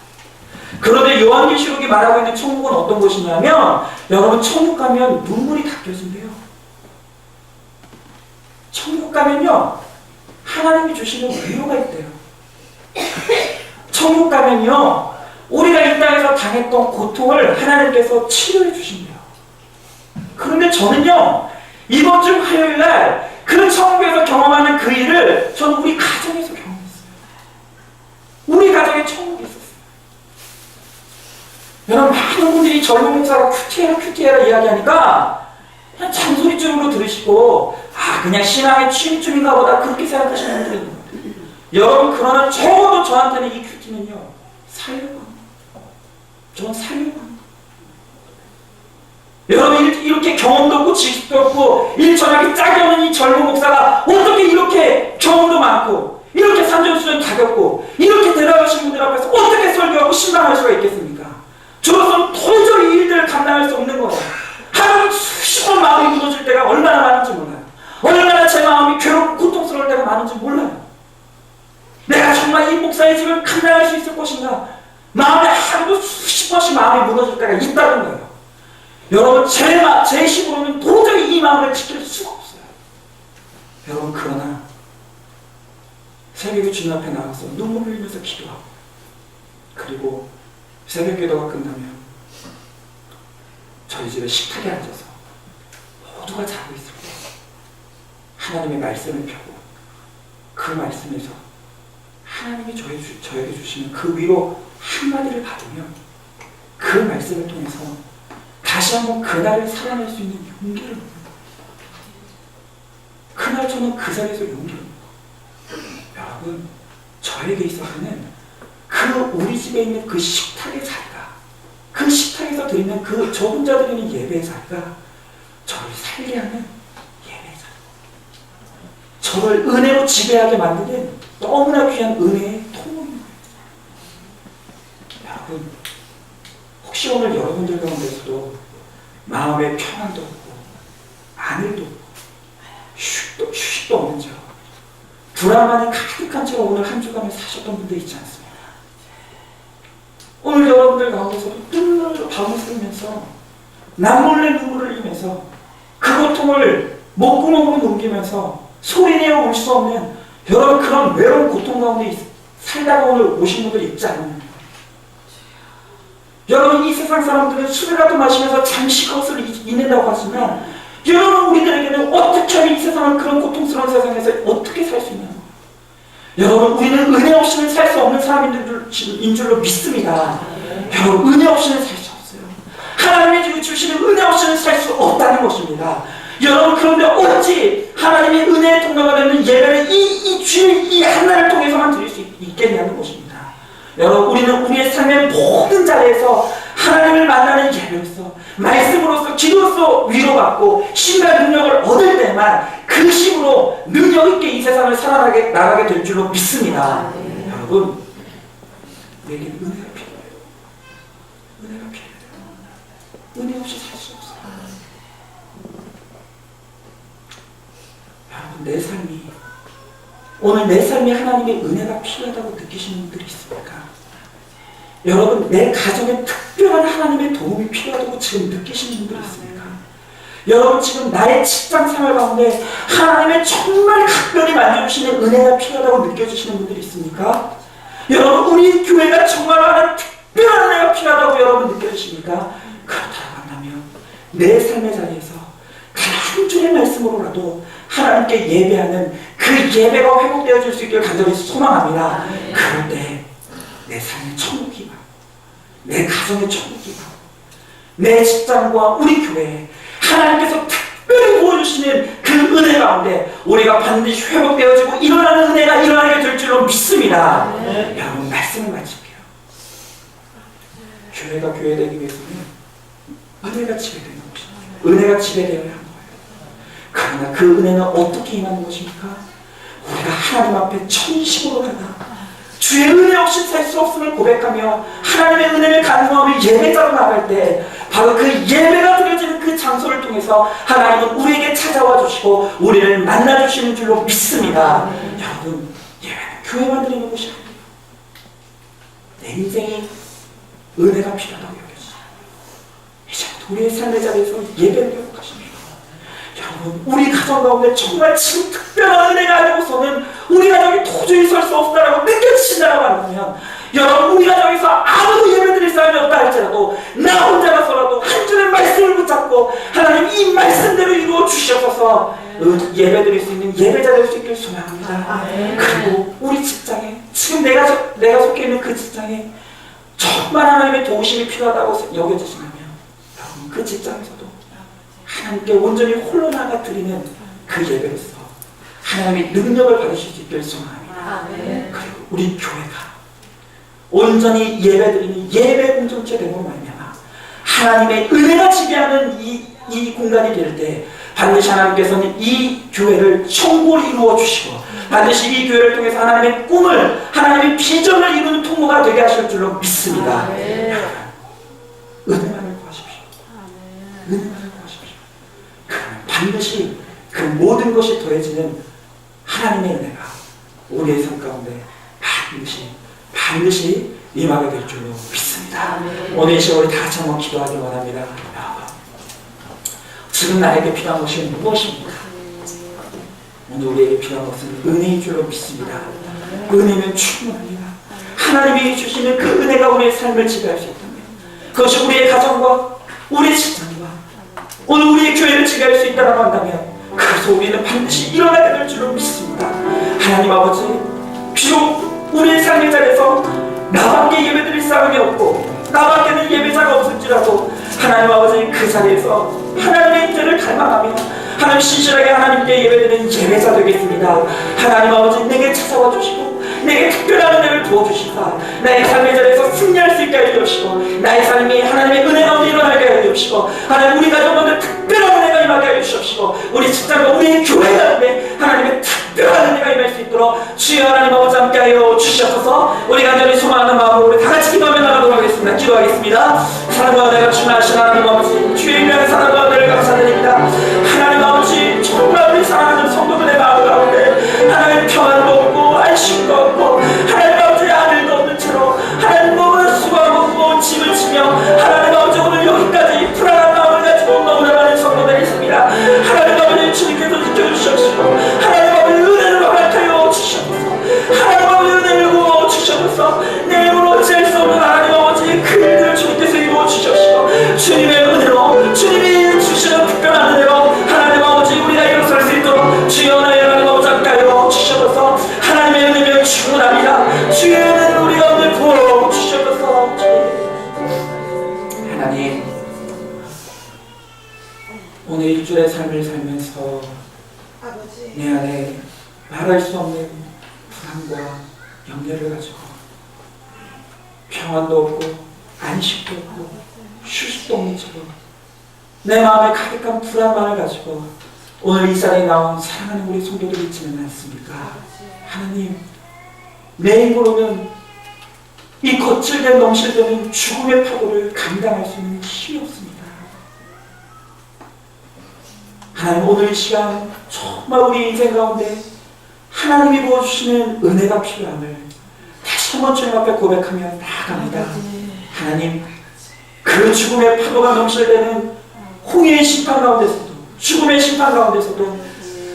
그런데 요한계시록이 말하고 있는 천국은 어떤 곳이냐면, 여러분, 천국 가면 눈물이 닦여진대요. 천국 가면요, 하나님이 주시는 위로가 있대요. 천국 가면요, 우리가 이 땅에서 당했던 고통을 하나님께서 치료해 주신대요. 그런데 저는요, 이번 주 화요일 날 그 천국에서 경험하는 그 일을 저는 우리 가정에서 경험했어요. 우리 가정에 천국이 있었어요. 여러분, 많은 분들이 젊은 목사가 큐티해라 이야기하니까 그냥 잔소리쯤으로 들으시고, 아, 그냥 신앙의 취미쯤인가 보다 그렇게 생각하시는 분들이 있는 거예요. 여러분, 그러나 적어도 저한테는 이 큐티는요, 살려고 합니다. 저는 살려고 합니다. 여러분, 이렇게 경험도 없고 지식도 없고 일천하게 짝이 없는 이 젊은 목사가 어떻게 이렇게 경험도 많고 이렇게 산전수전 다 겪고 이렇게 대단하신 분들 앞에서 어떻게 설교하고 신방할 수가 있겠습니까? 저로서는 도저히 이 일들을 감당할 수 없는 거예요. 하루에 수십 번 마음이 무너질 때가 얼마나 많은지 몰라요. 얼마나 제 마음이 괴롭고 고통스러울 때가 많은지 몰라요. 내가 정말 이 목사의 집을 감당할 수 있을 것인가? 마음에 하루도 수십 번씩 마음이 무너질 때가 있다는 거예요. 여러분, 제 힘으로는 도저히 이 마음을 지킬 수가 없어요. 여러분, 그러나 새벽에 주님 앞에 나가서 눈물 흘리면서 기도하고, 그리고 새벽 기도가 끝나면 저희 집에 식탁에 앉아서 모두가 자고 있을 때 하나님의 말씀을 펴고 그 말씀에서 하나님이 저에게 주시는 그 위로 한마디를 받으면 그 말씀을 통해서 다시 한번 그날을 살아낼 수 있는 용기를 얻는 거예요. 그날 저는 그 자리에서 용기를 얻는 거예요. 여러분, 저에게 있어서는 그 우리 집에 있는 그 식탁의 자리가, 그 식탁에서 드리는 그 저 혼자 드리는 예배의 자리가 저를 살게 하는 예배의 자리, 저를 은혜로 지배하게 만드는 너무나 귀한 은혜의 통로인 거예요. 여러분, 혹시 오늘 여러분들 가운데서도 마음의 평안도 없고 안일도 없고 휴식도 없는 채로 불안만이 가득한 채로 오늘 한 주간을 사셨던 분들 있지 않습니까? 오늘 여러분들 가운데서도 눈물로 밤을 새면서 남몰래 눈물을 흘리면서 그 고통을 목구멍으로 넘기면서 소리내어 울 수 없는 여러분 그런 외로운 고통 가운데 살다가 오늘 오신 분들 있지 않습니까? 여러분, 이 세상 사람들은 술이라도 마시면서 잠시 그것을 잊는다고 하지만 여러분, 우리들에게는 어떻게 하면 이 세상은 그런 고통스러운 세상에서 어떻게 살 수 있냐고. 여러분, 우리는 은혜 없이는 살 수 없는 사람인 줄로 믿습니다. 여러분, 은혜 없이는 살 수 없어요. 하나님이 주시는 은혜 없이는 살 수 없다는 것입니다. 여러분, 그런데 어찌 하나님의 은혜의 통로가 되는 예배를 이 주일 이 한날을 통해서만 드릴 수 있겠냐는 것입니다. 여러분, 우리는 우리의 삶의 모든 자리에서 하나님을 만나는 예배로서, 말씀으로서, 기도로서 위로받고 힘과 능력을 얻을 때만 그 힘으로 능력 있게 이 세상을 살아나가게 될 줄로 믿습니다. 여러분, 우리에게 은혜가 필요해요. 은혜가 필요해요. 은혜 없이 살 수 없어요. 여러분, 내 삶이 오늘 내 삶에 하나님의 은혜가 필요하다고 느끼시는 분들이 있습니까? 여러분, 내 가정에 특별한 하나님의 도움이 필요하다고 지금 느끼시는 분들이 있습니까? 여러분, 지금 나의 직장 생활 가운데 하나님의 정말 각별히 만져주시는 은혜가 필요하다고 느껴지시는 분들이 있습니까? 여러분, 우리 교회가 정말 하나님 특별한 은혜가 필요하다고 여러분 느껴지십니까? 그렇다고 한다면 내 삶의 자리에서 한 줄의 말씀으로라도 하나님께 예배하는 그 예배가 회복되어질 수 있기를 간절히 소망합니다. 그럴 때 내 삶의 천국이 바고 내 가정의 천국이 바고 내 직장과 우리 교회에 하나님께서 특별히 부어주시는 그 은혜 가운데 우리가 반드시 회복되어지고 일어나는 은혜가 일어나게 될 줄로 믿습니다. 여러분, 말씀을 마칠게요. 교회가 교회되기 위해서는 은혜가 지배되는 것입니다. 은혜가 지배되어야 합니다. 그러나 그 은혜는 어떻게 임하는 것입니까? 우리가 하나님 앞에 천심으로 나가 주의 은혜 없이 살 수 없음을 고백하며 하나님의 은혜를 간구하며 예배자로 나갈 때 바로 그 예배가 드려지는 그 장소를 통해서 하나님은 우리에게 찾아와 주시고 우리를 만나 주시는 줄로 믿습니다. 여러분, 예배는 교회만 드리는 것이 아니에요. 내 인생이 은혜가 필요하다고 여겨지죠. 이제 우리의 삶의 자리에서 예배를 회복하십니다. 여러분, 우리 가정 가운데 정말 지금 특별한 은혜가 아니고서는 우리 가정이 도저히 설 수 없다라고 느껴지신다고 한다면 여러분, 우리 가정에서 아무도 예배드릴 사람이 없다 할지라도 나 혼자라서라도 한 줄의 말씀을 붙잡고 하나님 이 말씀대로 이루어 주시옵소서 예배드릴 수 있는 예배자 될 수 있기를 소망합니다. 그리고 우리 직장에 지금 내가 속해 있는 그 직장에 정말 하나님의 도우심이 필요하다고 여겨지시면 여러분, 그 직장에서도 하나님께 온전히 홀로 나가 드리는 그 예배로서 하나님의 능력을 받으실 수 있기를 소망합니다. 그리고 우리 교회가 온전히 예배드리는 예배 공동체 되므로 말미암아 하나님의 은혜가 지배하는 이 공간이 될 때 반드시 하나님께서는 이 교회를 천국으로 이루어 주시고 반드시 이 교회를 통해서 하나님의 꿈을 하나님의 비전을 이루는 통로가 되게 하실 줄로 믿습니다. 은혜만을 구하십시오. 은혜만을 구하십시오. 그러면 반드시 그 모든 것이 더해지는 하나님의 은혜가 우리의 삶 가운데 반드시 임하게 될 줄로 믿습니다. 오늘 이 시간 우리 다 같이 한번 기도하기 원합니다. 지금 나에게 필요한 것이 무엇입니까? 오늘 우리에게 필요한 것은 은혜인 줄로 믿습니다. 은혜면 충분합니다. 하나님이 주시는 그 은혜가 우리의 삶을 지배할 수 있다면 그것이 우리의 가정과 우리의 직장과 오늘 우리의 교회를 지배할 수 있다고 한다면 그래서 우리는 반드시 일어나게 될 줄로 믿습니다. 하나님 아버지, 비록 우리의 삶의 자리에서 나밖에 예배드릴 사람이 없고 나밖에는 예배자가 없을지라도 하나님 아버지 그 자리에서 하나님의 인재를 갈망하며 하나님 신실하게 하나님께 예배드리는 예배자 되겠습니다. 하나님 아버지 내게 찾아와 주시고 내게 특별한 은혜를 부어주시다. 나의 삶의 자리에서 승리할 수 있게 하여 주시고 나의 삶이 하나님의 은혜 가운데 일어나게 하여 주시고 하나님 우리 가족 가운데 특별한 은혜가 임하게 하여 주시옵시고 우리 직장과 우리 교회 가운데 하나님의 특별한 은혜가 임할 수 있도록 주여 하나님 아버지 함께 하여 주시옵소서. 우리 간절히 소망하는 마음으로 우리 다같이 기도하며 나가도록 하겠습니다. 기도하겠습니다. 사랑과 은혜가 충만하신 하나님 아버지 주의 위한 사랑과 은혜를 감사드립니다. 하나님 아버지 정말 우리 사랑하는 성도들의 마음 가운데 하나님 평안도 없고 안식도 없고 하나님 아버지 아들도 없는 채로 하나님 몸을 수고하고 없고 짐을 지며 하나님 아버지 오늘 여기까지 불안한 마음을 가지고 너무나 많은 성도들이 있습니다. 하나님 아버지 주님께서 지켜주시옵시고 하나님 아버지 은혜를 허락하여 주시옵소서. 하나님 아버지 은혜를 부어 주시옵소서. 내 힘으로 어찌할 수 없는 하나님 아버지 그 일들을 주님께서 이루어 주시옵시고 주님의 은혜로 주님이 주시는 특별한 은혜로 하나님 아버지 우리가 일어설 수 있도록 주여 나의 하나님 아버지 함께하여 주시옵소서. 하나님의 은혜면 충분합니다. 주의 은혜를 우리 가운데 부어 주시옵소서. 하나님 오늘 일주일의 삶을 살면서 내 안에 말할 수 없는 불안과 염려를 가지고 평안도 없고 안식도 없고 휴식도 없는 채로 내 마음에 가득한 불안만을 가지고 오늘 이 자리에 나온 사랑하는 우리 성도들이 있지는 않습니까? 하나님 내 힘으로는 이 거칠게 넘실대는 죽음의 파도를 감당할 수 있는 힘이 없습니다. 하나님 오늘 이 시간 정말 우리 인생 가운데 하나님이 부어주시는 은혜가 필요함을 다시 한번 주님 앞에 고백하며 나아갑니다. 하나님 그 죽음의 파도가 넘실대는 홍해의 심판 가운데서도 죽음의 심판 가운데서도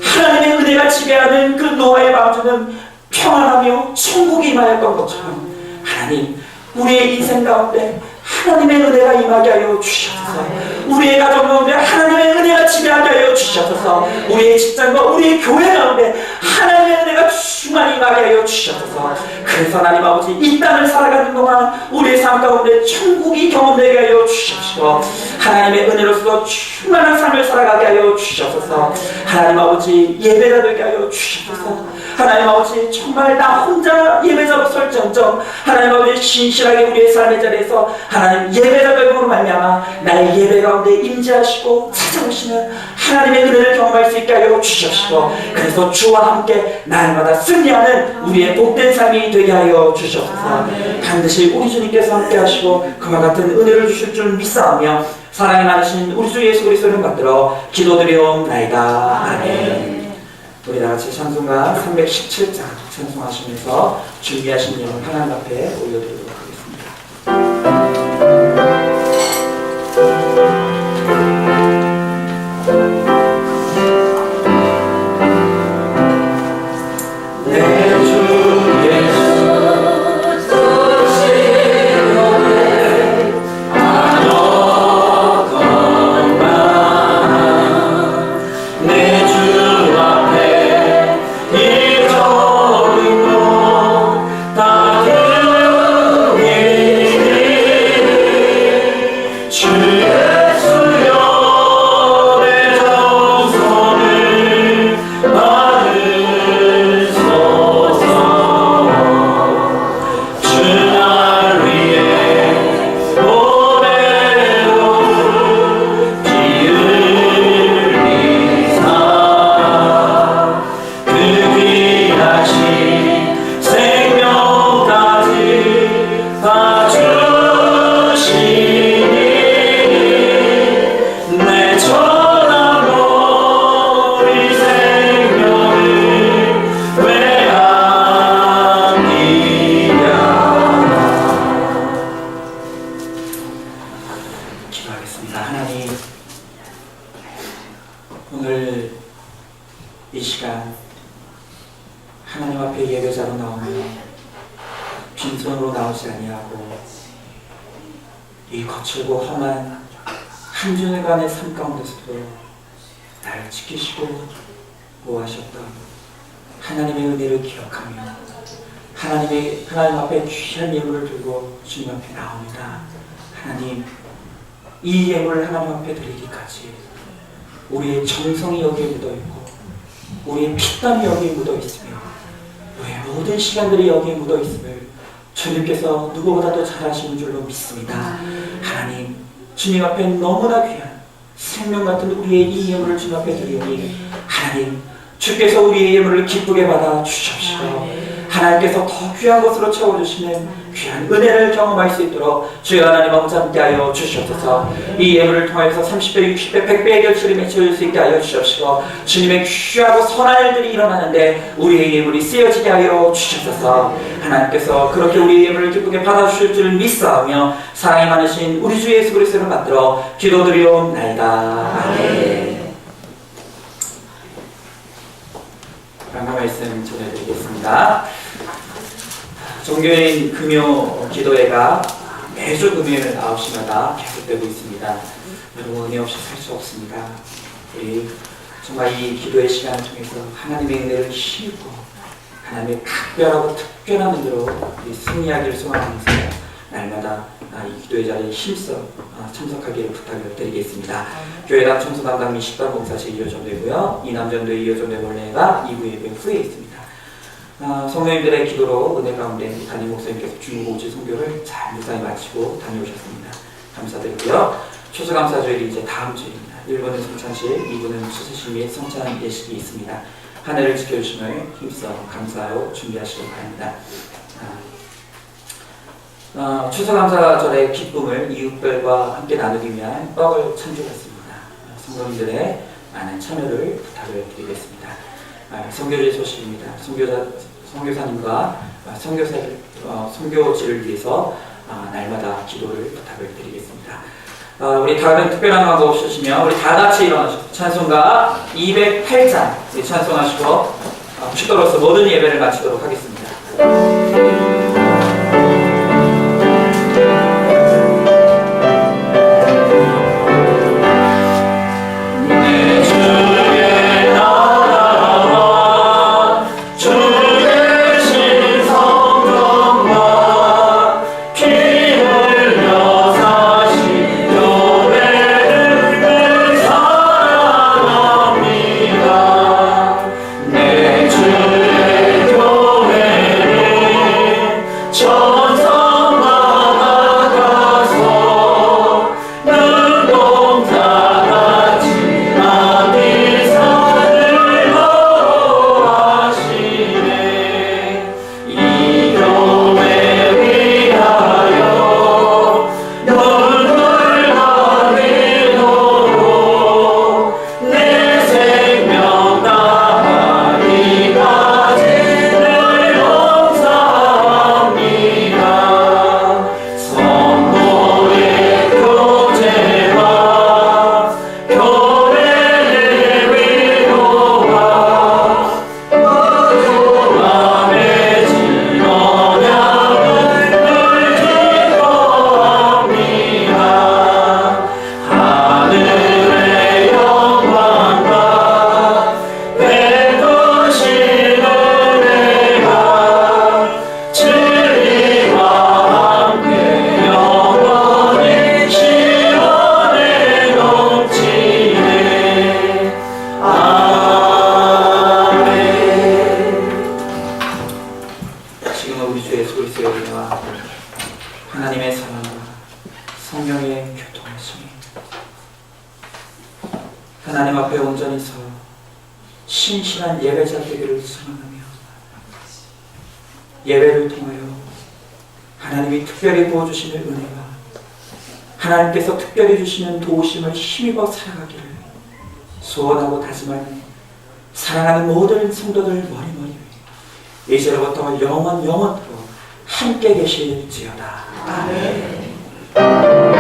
하나님의 은혜가 지배하는 그 노아의 방주는 평안하며 천국이 임하였던 것처럼 하나님 우리의 인생 가운데 하나님의 은혜가 임하게 하여 주시옵소서. 우리의 가정 가운데 하나님의 은혜가 지배하게 하여 주시옵소서. 우리의 직장과 우리의 교회 가운데 하나님의 은혜가 충만히 임하게 하여 주시옵소서. 그래서 하나님 아버지 이 땅을 살아가는 동안 우리의 삶 가운데 천국이 경험되게 하여 주시옵시고 하나님의 은혜로서 충만한 삶을 살아가게 하여 주시옵소서. 하나님 아버지 예배가 되게 하여 주시옵소서. 하나님 아버지 정말 나 혼자 예배자로 설정정 하나님 아버지 신실하게 우리의 삶의 자리에서 하나님 예배자 되므로 말미암아 나의 예배 가운데 임재하시고 찾아오시는 하나님의 은혜를 경험할 수 있게 하여 주시옵시고 그래서 주와 함께 날마다 승리하는 우리의 복된 삶이 되게 하여 주시옵소서. 반드시 우리 주님께서 함께 하시고 그와 같은 은혜를 주실 줄 믿사오며 사랑이 많으신 우리 주 예수 그리스도를 받들어 기도드리옵나이다. 아멘. 우리 다같이 찬송가 317장 찬송하시면서 준비하신 영을 하나님 앞에 올려드리도록 하겠습니다. 오늘 이 시간 하나님 앞에 예배자로 나오며 빈손으로 나오지 아니하고 이 거칠고 험한 한 주간의 삶 가운데서도 나를 지키시고 보호하셨던 하나님의 은혜를 기억하며 하나님 앞에 귀한 예물을 들고 주님 앞에 나옵니다. 하나님, 이 예물을 하나님 앞에 드리기까지 우리의 정성이 여기에 묻어있고 우리의 피땀이 여기에 묻어있으며 우리의 모든 시간들이 여기에 묻어있음을 주님께서 누구보다도 잘 아시는 줄로 믿습니다. 하나님, 주님 앞에 너무나 귀한 생명 같은 우리의 이 예물을 주님 앞에 드리오니 하나님, 주께서 우리의 예물을 기쁘게 받아 주십시오. 하나님께서 더 귀한 것으로 채워주시는 귀한 은혜를 경험할 수 있도록 주여 하나님 아버지 함께하여 주시옵소서. 이 예물을 통해서 30배, 60배, 100배의 결실을 맺혀줄 수 있게 하여 주시옵시고 주님의 귀하고 선한 일들이 일어나는데 우리의 예물이 쓰여지게 하여 주시옵소서. 하나님께서 그렇게 우리의 예물을 기쁘게 받아주실 줄 믿사오며 사랑이 많으신 우리 주 예수 그리스도를 만들어 기도드리옵나이다. 아멘. 방금 말씀 전해드리겠습니다. 종교인 금요 기도회가 매주 금요일 9시마다 계속되고 있습니다. 여러분 은혜 없이 살 수 없습니다. 우리 정말 이 기도의 시간을 통해서 하나님의 은혜를 힘입고 하나님의 각별하고 특별한 은혜로 우리 승리하기를 소망하면서 날마다 이 기도의 자리에 힘써 참석하기를 부탁을 드리겠습니다. 교회당 청소 담당 미식당 봉사실 이어전되고요. 이남전도에 이어전된 원래가 2부 예배 후에 있습니다. 성도님들의 기도로 은혜 가운데 담임 목사님께서 중고지 선교를 잘 무사히 마치고 다녀오셨습니다. 감사드리고요. 추수감사주일이 이제 다음 주입니다. 1부는 성찬식, 2부는 수세식 및 성찬 예식이 있습니다. 한 해를 지켜주심을 힘써 감사하여 준비하시기 바랍니다. 추수감사절의 기쁨을 이웃들과 함께 나누기 위한 떡을 찬주했습니다. 성도님들의 많은 참여를 부탁을 드리겠습니다. 선교지 소식입니다. 선교사님과 선교지를 위해서 날마다 기도를 부탁을 드리겠습니다. 우리 다른 특별한 방법 없으시면 우리 다 같이 일어나셔서 찬송가 208장 찬송하시고 축도로서 모든 예배를 마치도록 하겠습니다. 하나님의 사랑과 성령의 교통하심이 하나님 앞에 온전히 서 신실한 예배자 되기를 소망하며 예배를 통하여 하나님이 특별히 부어주시는 은혜와 하나님께서 특별히 주시는 도우심을 힘입어 살아가기를 소원하고 다짐하는 사랑하는 모든 성도들 머리머리 이제로부터 영원토록 함께 계실지어다. 아멘.